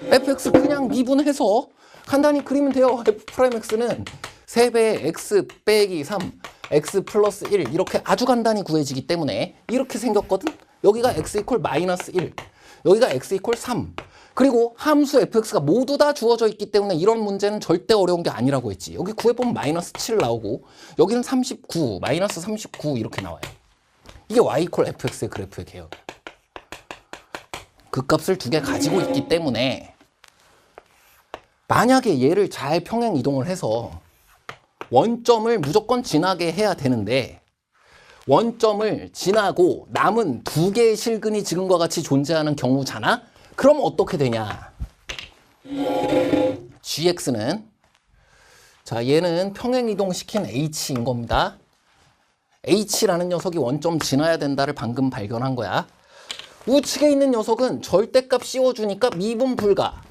fx 그냥 미분해서 간단히 그리면 돼요. f'x는 3배의 x 빼기 3, x 플러스 1 이렇게 아주 간단히 구해지기 때문에 이렇게 생겼거든. 여기가 x 이퀄 마이너스 1, 여기가 x 이퀄 3. 그리고 함수 fx가 모두 다 주어져 있기 때문에 이런 문제는 절대 어려운 게 아니라고 했지. 여기 구해보면 마이너스 7 나오고 여기는 39, 마이너스 39 이렇게 나와요. 이게 y 이퀄 fx의 그래프의 개혁이야. 그 값을 두 개 가지고 있기 때문에 만약에 얘를 잘 평행 이동을 해서 원점을 무조건 지나게 해야 되는데 원점을 지나고 남은 두 개의 실근이 지금과 같이 존재하는 경우잖아? 그럼 어떻게 되냐? gx는 자, 얘는 평행 이동시킨 h인 겁니다. h라는 녀석이 원점 지나야 된다를 방금 발견한 거야. 우측에 있는 녀석은 절대값 씌워주니까 미분 불가.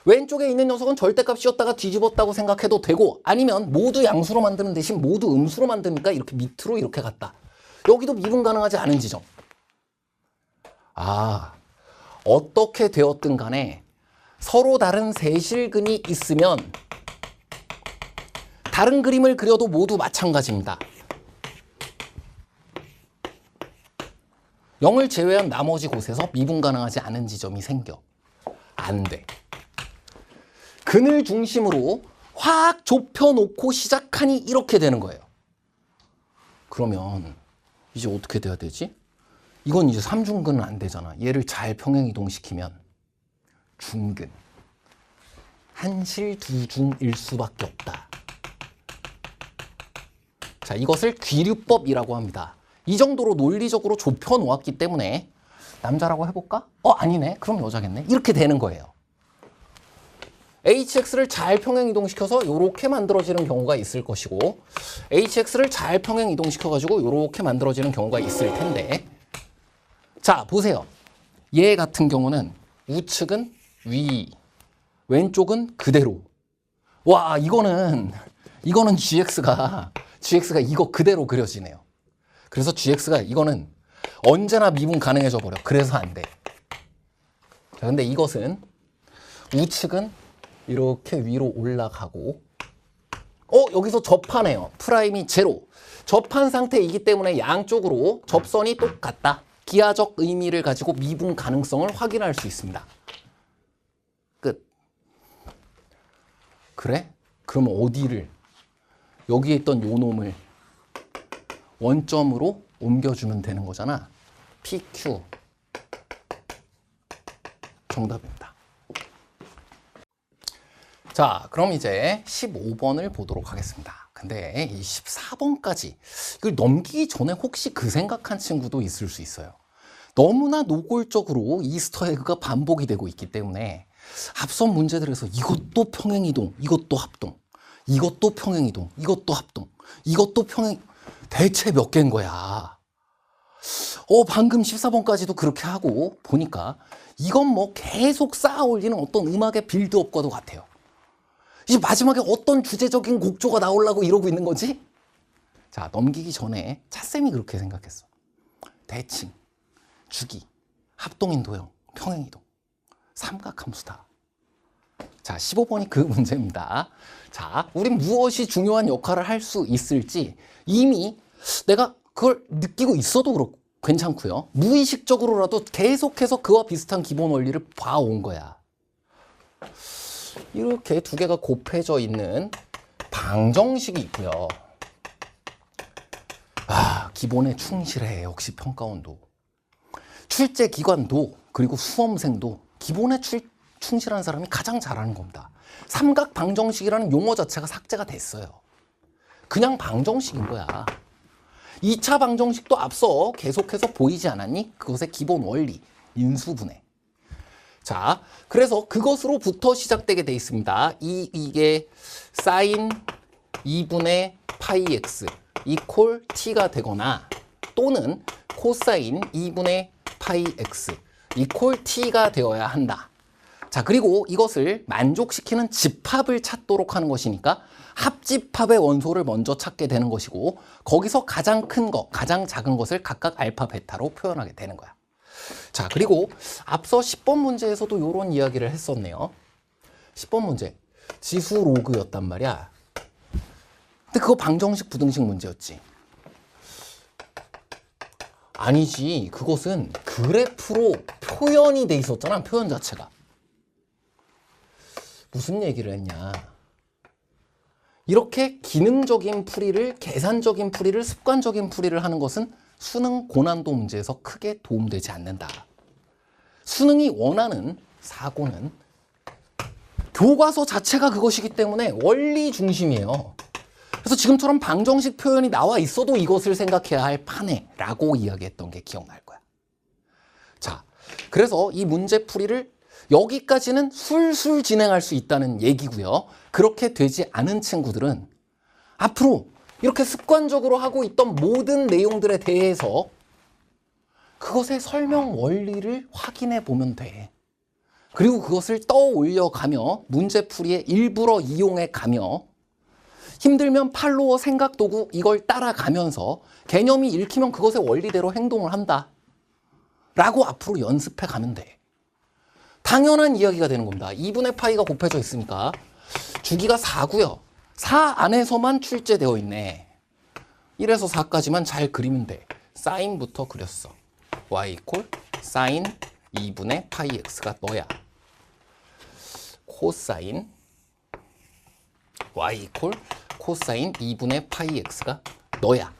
왼쪽에 있는 녀석은 절대값 씌웠다가 뒤집었다고 생각해도 되고 아니면 모두 양수로 만드는 대신 모두 음수로 만드니까 이렇게 밑으로 이렇게 갔다. 여기도 미분 가능하지 않은 지점. 아, 어떻게 되었든 간에 서로 다른 세실근이 있으면 다른 그림을 그려도 모두 마찬가지입니다. 0을 제외한 나머지 곳에서 미분 가능하지 않은 지점이 생겨. 안 돼. 근을 중심으로 확 좁혀놓고 시작하니 이렇게 되는 거예요. 그러면 이제 어떻게 돼야 되지? 이건 이제 3중근은 안 되잖아. 얘를 잘 평행 이동시키면 중근. 한실 두중일 수밖에 없다. 자, 이것을 귀류법이라고 합니다. 이 정도로 논리적으로 좁혀 놓았기 때문에 남자라고 해볼까? 아니네. 그럼 여자겠네. 이렇게 되는 거예요. hx를 잘 평행 이동시켜서 이렇게 만들어지는 경우가 있을 것이고 hx를 잘 평행 이동시켜가지고 이렇게 만들어지는 경우가 있을 텐데 자, 보세요. 얘 같은 경우는 우측은 위, 왼쪽은 그대로. 와, 이거는 gx가 이거 그대로 그려지네요. 그래서 gx가 이거는 언제나 미분 가능해져 버려. 그래서 안 돼. 자, 근데 이것은 우측은 이렇게 위로 올라가고 여기서 접하네요. 프라임이 제로. 접한 상태이기 때문에 양쪽으로 접선이 똑같다. 기하적 의미를 가지고 미분 가능성을 확인할 수 있습니다. 끝. 그래? 그럼 어디를? 여기에 있던 요 놈을 원점으로 옮겨주면 되는 거잖아. PQ 정답입니다. 자, 그럼 이제 15번을 보도록 하겠습니다. 근데 이 14번까지 이걸 넘기기 전에 혹시 그 생각한 친구도 있을 수 있어요. 너무나 노골적으로 이스터 에그가 반복이 되고 있기 때문에 앞선 문제들에서 이것도 평행이동, 이것도 합동, 이것도 평행이동, 이것도 합동, 이것도 평행, 대체 몇 개인 거야? 방금 14번까지도 그렇게 하고 보니까 이건 뭐 계속 쌓아 올리는 어떤 음악의 빌드업과도 같아요. 이제 마지막에 어떤 주제적인 곡조가 나오려고 이러고 있는 거지? 자, 넘기기 전에 차쌤이 그렇게 생각했어. 대칭, 주기, 합동인도형, 평행이동, 삼각함수다. 자, 15번이 그 문제입니다. 자, 우린 무엇이 중요한 역할을 할 수 있을지 이미 내가 그걸 느끼고 있어도 그렇고 괜찮고요. 무의식적으로라도 계속해서 그와 비슷한 기본 원리를 봐온 거야. 이렇게 두 개가 곱해져 있는 방정식이 있고요. 기본에 충실해. 역시 평가원도. 출제기관도 그리고 수험생도 기본에 충실한 사람이 가장 잘하는 겁니다. 삼각 방정식이라는 용어 자체가 삭제가 됐어요. 그냥 방정식인 거야. 2차 방정식도 앞서 계속해서 보이지 않았니? 그것의 기본 원리, 인수분해. 자, 그래서 그것으로부터 시작되게 돼 있습니다. 이게 사인 2분의 파이 x 이퀄 t가 되거나 또는 코사인 2분의 파이 x 이퀄 t가 되어야 한다. 자, 그리고 이것을 만족시키는 집합을 찾도록 하는 것이니까 합집합의 원소를 먼저 찾게 되는 것이고 거기서 가장 큰 것, 가장 작은 것을 각각 알파, 베타로 표현하게 되는 거야. 자, 그리고 앞서 10번 문제에서도 이런 이야기를 했었네요. 10번 문제, 지수 로그였단 말이야. 근데 그거 방정식, 부등식 문제였지. 아니지, 그것은 그래프로 표현이 돼 있었잖아, 표현 자체가. 무슨 얘기를 했냐. 이렇게 기능적인 풀이를, 계산적인 풀이를, 습관적인 풀이를 하는 것은 수능 고난도 문제에서 크게 도움되지 않는다. 수능이 원하는 사고는 교과서 자체가 그것이기 때문에 원리 중심이에요. 그래서 지금처럼 방정식 표현이 나와 있어도 이것을 생각해야 할 판에 라고 이야기했던 게 기억날 거야. 자, 그래서 이 문제 풀이를 여기까지는 술술 진행할 수 있다는 얘기고요. 그렇게 되지 않은 친구들은 앞으로 이렇게 습관적으로 하고 있던 모든 내용들에 대해서 그것의 설명 원리를 확인해 보면 돼. 그리고 그것을 떠올려 가며 문제풀이에 일부러 이용해 가며 힘들면 팔로워 생각도구 이걸 따라가면서 개념이 읽히면 그것의 원리대로 행동을 한다. 라고 앞으로 연습해 가면 돼. 당연한 이야기가 되는 겁니다. 2분의 파이가 곱해져 있으니까 주기가 4고요. 4 안에서만 출제되어 있네. 1에서 4까지만 잘 그리면 돼. 사인부터 그렸어. y 이퀄 사인 2분의 파이 x가 너야. 코사인 y 이퀄 코사인 2분의 파이 x가 너야.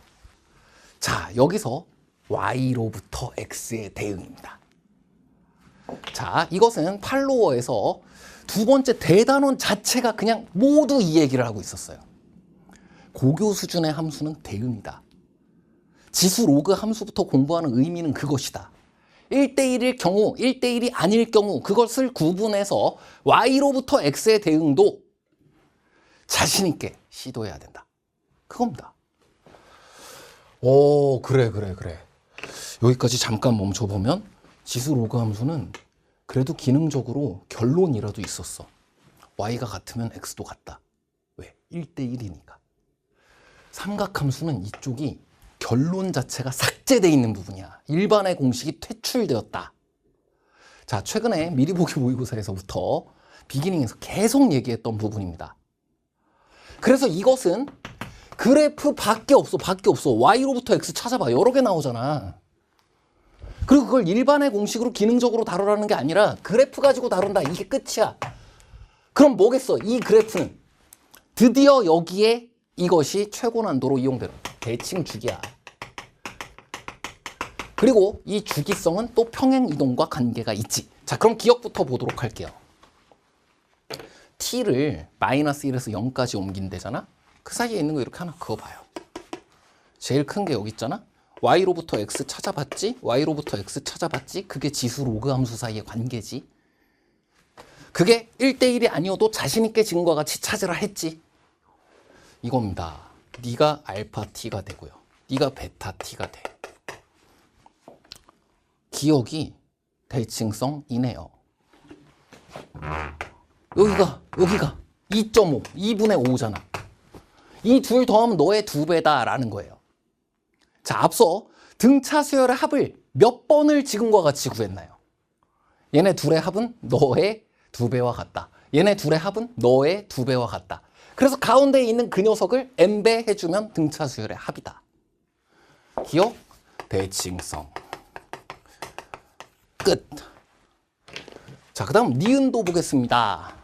자, 여기서 y로부터 x의 대응입니다. 자, 이것은 팔로워에서 두 번째 대단원 자체가 그냥 모두 이 얘기를 하고 있었어요. 고교 수준의 함수는 대응이다. 지수 로그 함수부터 공부하는 의미는 그것이다. 1대1일 경우, 1대1이 아닐 경우 그것을 구분해서 y로부터 x의 대응도 자신 있게 시도해야 된다. 그겁니다. 그래. 여기까지 잠깐 멈춰보면 지수 로그 함수는 그래도 기능적으로 결론이라도 있었어. y가 같으면 x도 같다. 왜? 1대1이니까. 삼각함수는 이쪽이 결론 자체가 삭제되어 있는 부분이야. 일반의 공식이 퇴출되었다. 자, 최근에 미리 보기 모의고사에서부터 비기닝에서 계속 얘기했던 부분입니다. 그래서 이것은 그래프 밖에 없어. y로부터 x 찾아봐. 여러 개 나오잖아. 그리고 그걸 일반의 공식으로 기능적으로 다루라는 게 아니라 그래프 가지고 다룬다. 이게 끝이야. 그럼 뭐겠어? 이 그래프는 드디어 여기에 이것이 최고 난도로 이용되는 대칭 주기야. 그리고 이 주기성은 또 평행 이동과 관계가 있지. 자, 그럼 기억부터 보도록 할게요. t를 마이너스 1에서 0까지 옮긴대잖아. 그 사이에 있는 거 이렇게 하나 그어봐요. 제일 큰 게 여기 있잖아. y로부터 x 찾아봤지? y로부터 x 찾아봤지? 그게 지수 로그 함수 사이의 관계지. 그게 1대1이 아니어도 자신 있게 지금과 같이 찾으라 했지. 이겁니다. 네가 알파 t가 되고요. 네가 베타 t가 돼. 기억이 대칭성이네요. 여기가 2.5, 2분의 5잖아. 이 둘 더하면 너의 2배다 라는 거예요. 자, 앞서 등차 수열의 합을 몇 번을 지금과 같이 구했나요? 얘네 둘의 합은 너의 2배와 같다. 얘네 둘의 합은 너의 2배와 같다. 그래서 가운데에 있는 그 녀석을 n배 해주면 등차 수열의 합이다. 기억? 대칭성. 끝. 자, 그 다음 니은도 보겠습니다.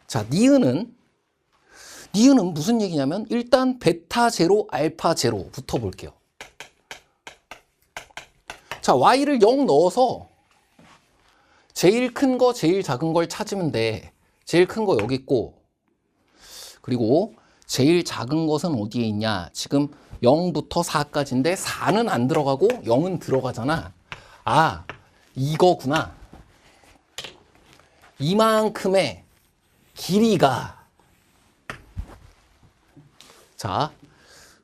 자, 니은은 무슨 얘기냐면 일단 베타 제로, 알파 제로부터 볼게요. 자, y를 0 넣어서 제일 큰 거, 제일 작은 걸 찾으면 돼. 제일 큰 거 여기 있고, 그리고 제일 작은 것은 어디에 있냐? 지금 0부터 4까지인데 4는 안 들어가고 0은 들어가잖아. 아, 이거구나. 이만큼의 길이가, 자,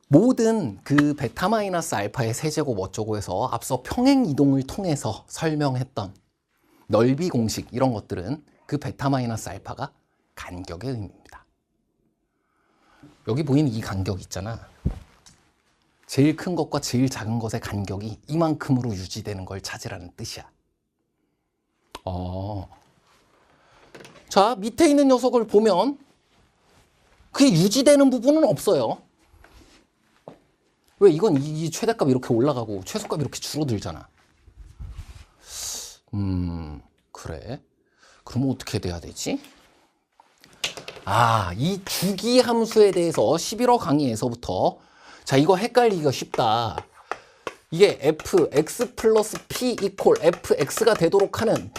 모든 그 베타 마이너스 알파의 세제곱 어쩌고 해서 앞서 평행 이동을 통해서 설명했던 넓이 공식 이런 것들은 그 베타 마이너스 알파가 간격의 의미입니다. 여기 보이는 이 간격 있잖아. 제일 큰 것과 제일 작은 것의 간격이 이만큼으로 유지되는 걸 찾으라는 뜻이야. 자, 밑에 있는 녀석을 보면 그게 유지되는 부분은 없어요. 왜? 이건 이 최대값이 이렇게 올라가고 최소값이 이렇게 줄어들잖아. 그래. 그럼 어떻게 돼야 되지? 아, 이 주기 함수에 대해서 11호 강의에서부터, 자, 이거 헷갈리기가 쉽다. 이게 fx 플러스 p 이퀄 fx가 되도록 하는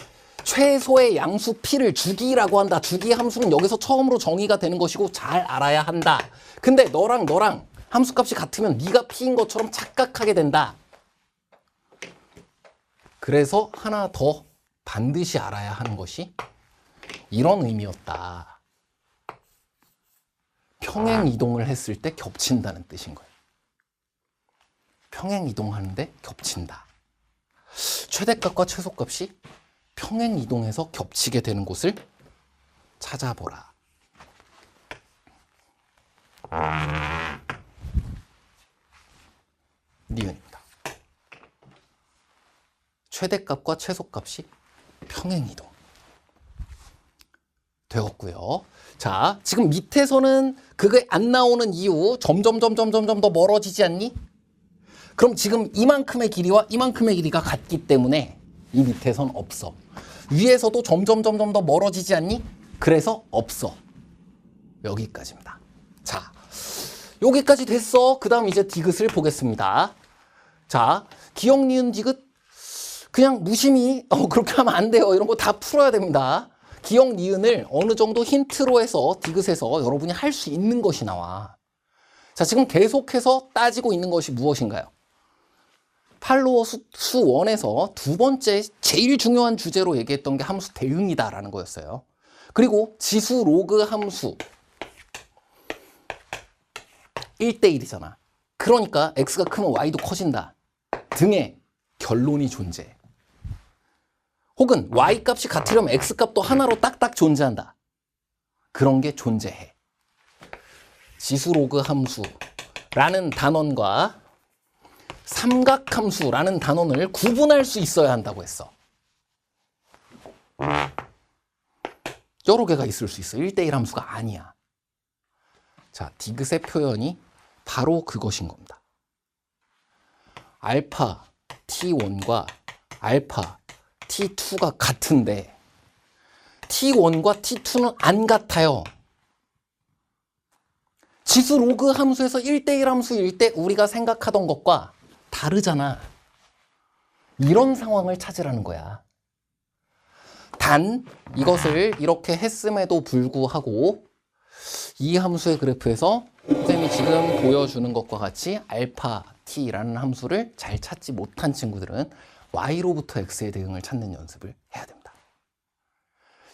최소의 양수 p를 주기라고 한다. 주기 함수는 여기서 처음으로 정의가 되는 것이고 잘 알아야 한다. 근데 너랑 함수값이 같으면 네가 p인 것처럼 착각하게 된다. 그래서 하나 더 반드시 알아야 하는 것이 이런 의미였다. 평행 이동을 했을 때 겹친다는 뜻인 거예요. 평행 이동하는데 겹친다. 최대값과 최소값이 평행 이동해서 겹치게 되는 곳을 찾아보라. 니은입니다. 최대값과 최소값이 평행 이동. 되었고요. 자, 지금 밑에서는 그게 안 나오는 이유 점점 더 멀어지지 않니? 그럼 지금 이만큼의 길이와 이만큼의 길이가 같기 때문에 이 밑에선 없어. 위에서도 점점 더 멀어지지 않니? 그래서 없어. 여기까지입니다. 자, 여기까지 됐어. 그 다음 이제 디귿을 보겠습니다. 자, 기억, 니은, 디귿 그냥 무심히 그렇게 하면 안 돼요. 이런 거 다 풀어야 됩니다. 기억, 니은을 어느 정도 힌트로 해서 디귿에서 여러분이 할 수 있는 것이 나와. 자, 지금 계속해서 따지고 있는 것이 무엇인가요? 팔로워 수 1에서 두 번째 제일 중요한 주제로 얘기했던 게 함수 대응이다라는 거였어요. 그리고 지수 로그 함수 1대1이잖아. 그러니까 x가 크면 y도 커진다 등의 결론이 존재해. 혹은 y값이 같으려면 x값도 하나로 딱딱 존재한다. 그런 게 존재해. 지수 로그 함수라는 단원과 삼각함수라는 단원을 구분할 수 있어야 한다고 했어. 여러 개가 있을 수 있어. 1대1 함수가 아니야. 자, 디귿의 표현이 바로 그것인 겁니다. 알파 T1과 알파 T2가 같은데 T1과 T2는 안 같아요. 지수 로그 함수에서 1대1 함수일 때 우리가 생각하던 것과 다르잖아. 이런 상황을 찾으라는 거야. 단 이것을 이렇게 했음에도 불구하고 이 함수의 그래프에서 선생님이 지금 보여주는 것과 같이 알파 t라는 함수를 잘 찾지 못한 친구들은 y로부터 x의 대응을 찾는 연습을 해야 됩니다.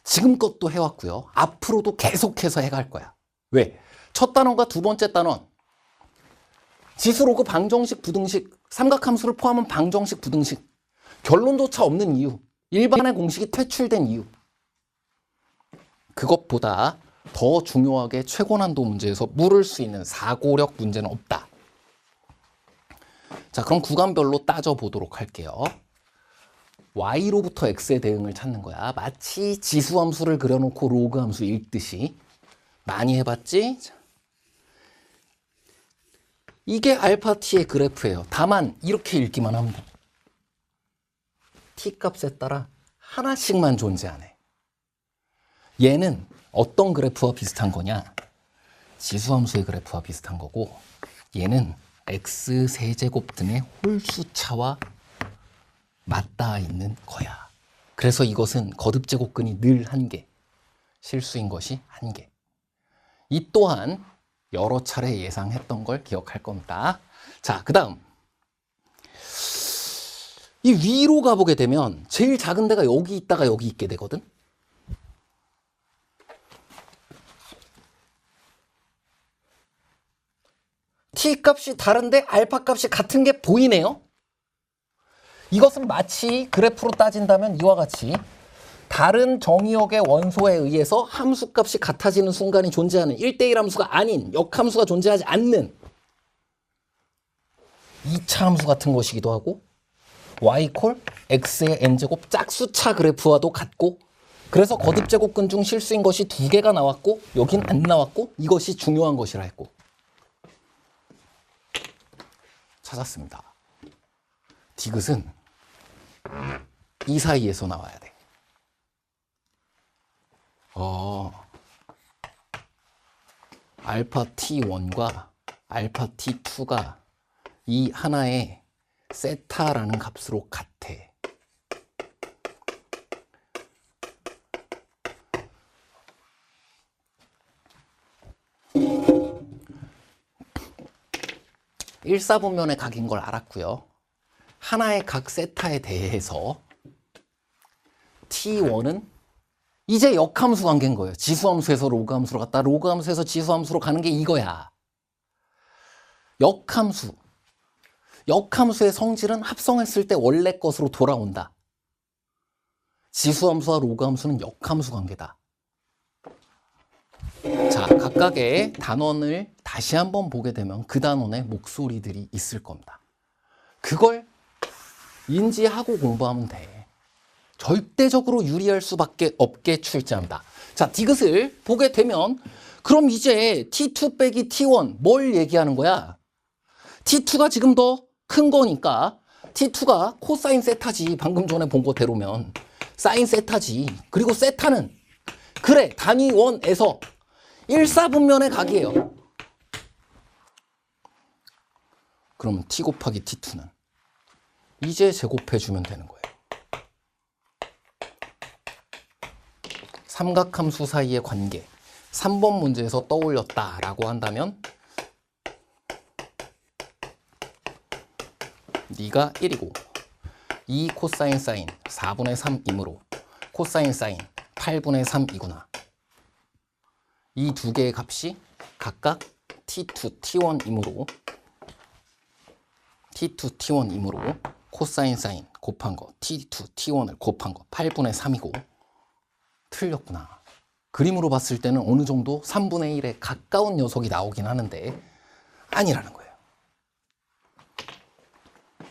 지금껏도 해왔고요. 앞으로도 계속해서 해갈 거야. 왜? 첫 단원과 두 번째 단원 지수로그 방정식, 부등식, 삼각함수를 포함한 방정식, 부등식 결론조차 없는 이유, 일반의 공식이 퇴출된 이유, 그것보다 더 중요하게 최고난도 문제에서 물을 수 있는 사고력 문제는 없다. 자, 그럼 구간별로 따져보도록 할게요. y로부터 x의 대응을 찾는 거야. 마치 지수함수를 그려놓고 로그 함수 읽듯이. 많이 해봤지? 이게 알파 t의 그래프예요. 다만 이렇게 읽기만 하면 돼. t 값에 따라 하나씩만 존재하네. 얘는 어떤 그래프와 비슷한 거냐? 지수함수의 그래프와 비슷한 거고, 얘는 x 세제곱 등의 홀수차와 맞닿아 있는 거야. 그래서 이것은 거듭제곱근이 늘 1개, 실수인 것이 1개. 이 또한 여러 차례 예상했던 걸 기억할 겁니다. 자, 그 다음 이 위로 가보게 되면 제일 작은 데가 여기 있다가 여기 있게 되거든. t 값이 다른데 알파 값이 같은 게 보이네요. 이것은 마치 그래프로 따진다면 이와 같이 다른 정의역의 원소에 의해서 함수값이 같아지는 순간이 존재하는 1대1 함수가 아닌 역함수가 존재하지 않는 2차 함수 같은 것이기도 하고 y 콜 x의 n제곱 짝수차 그래프와도 같고, 그래서 거듭제곱근 중 실수인 것이 2개가 나왔고 여긴 안 나왔고 이것이 중요한 것이라 했고. 찾았습니다. 디귿은 이 사이에서 나와야 돼. 알파 t1과 알파 t2가 이 하나의 세타라는 값으로 같아. 일사분면의 각인 걸 알았고요. 하나의 각 세타에 대해서 t1은 이제 역함수 관계인 거예요. 지수함수에서 로그함수로 갔다 로그함수에서 지수함수로 가는 게 이거야. 역함수. 역함수의 성질은 합성했을 때 원래 것으로 돌아온다. 지수함수와 로그함수는 역함수 관계다. 자, 각각의 단원을 다시 한번 보게 되면 그 단원의 목소리들이 있을 겁니다. 그걸 인지하고 공부하면 돼. 절대적으로 유리할 수밖에 없게 출제한다. 자, 디귿을 보게 되면 그럼 이제 T2 빼기 T1 뭘 얘기하는 거야? T2가 지금 더 큰 거니까 T2가 코사인 세타지. 방금 전에 본 거대로면 사인 세타지. 그리고 세타는 그래 단위 원에서 일사분면의 각이에요. 그럼 T 곱하기 T2는 이제 제곱해주면 되는 거예요. 삼각함수 사이의 관계 3번 문제에서 떠올렸다라고 한다면 네가 1이고 2 코사인 사인 4분의 3이므로 코사인 사인 8분의 3이구나. 이 두 개의 값이 각각 T2, T1이므로 T2, T1이므로 코사인 사인 곱한 거 T2, T1을 곱한 거 8분의 3이고 틀렸구나. 그림으로 봤을 때는 어느 정도 3분의 1에 가까운 녀석이 나오긴 하는데 아니라는 거예요.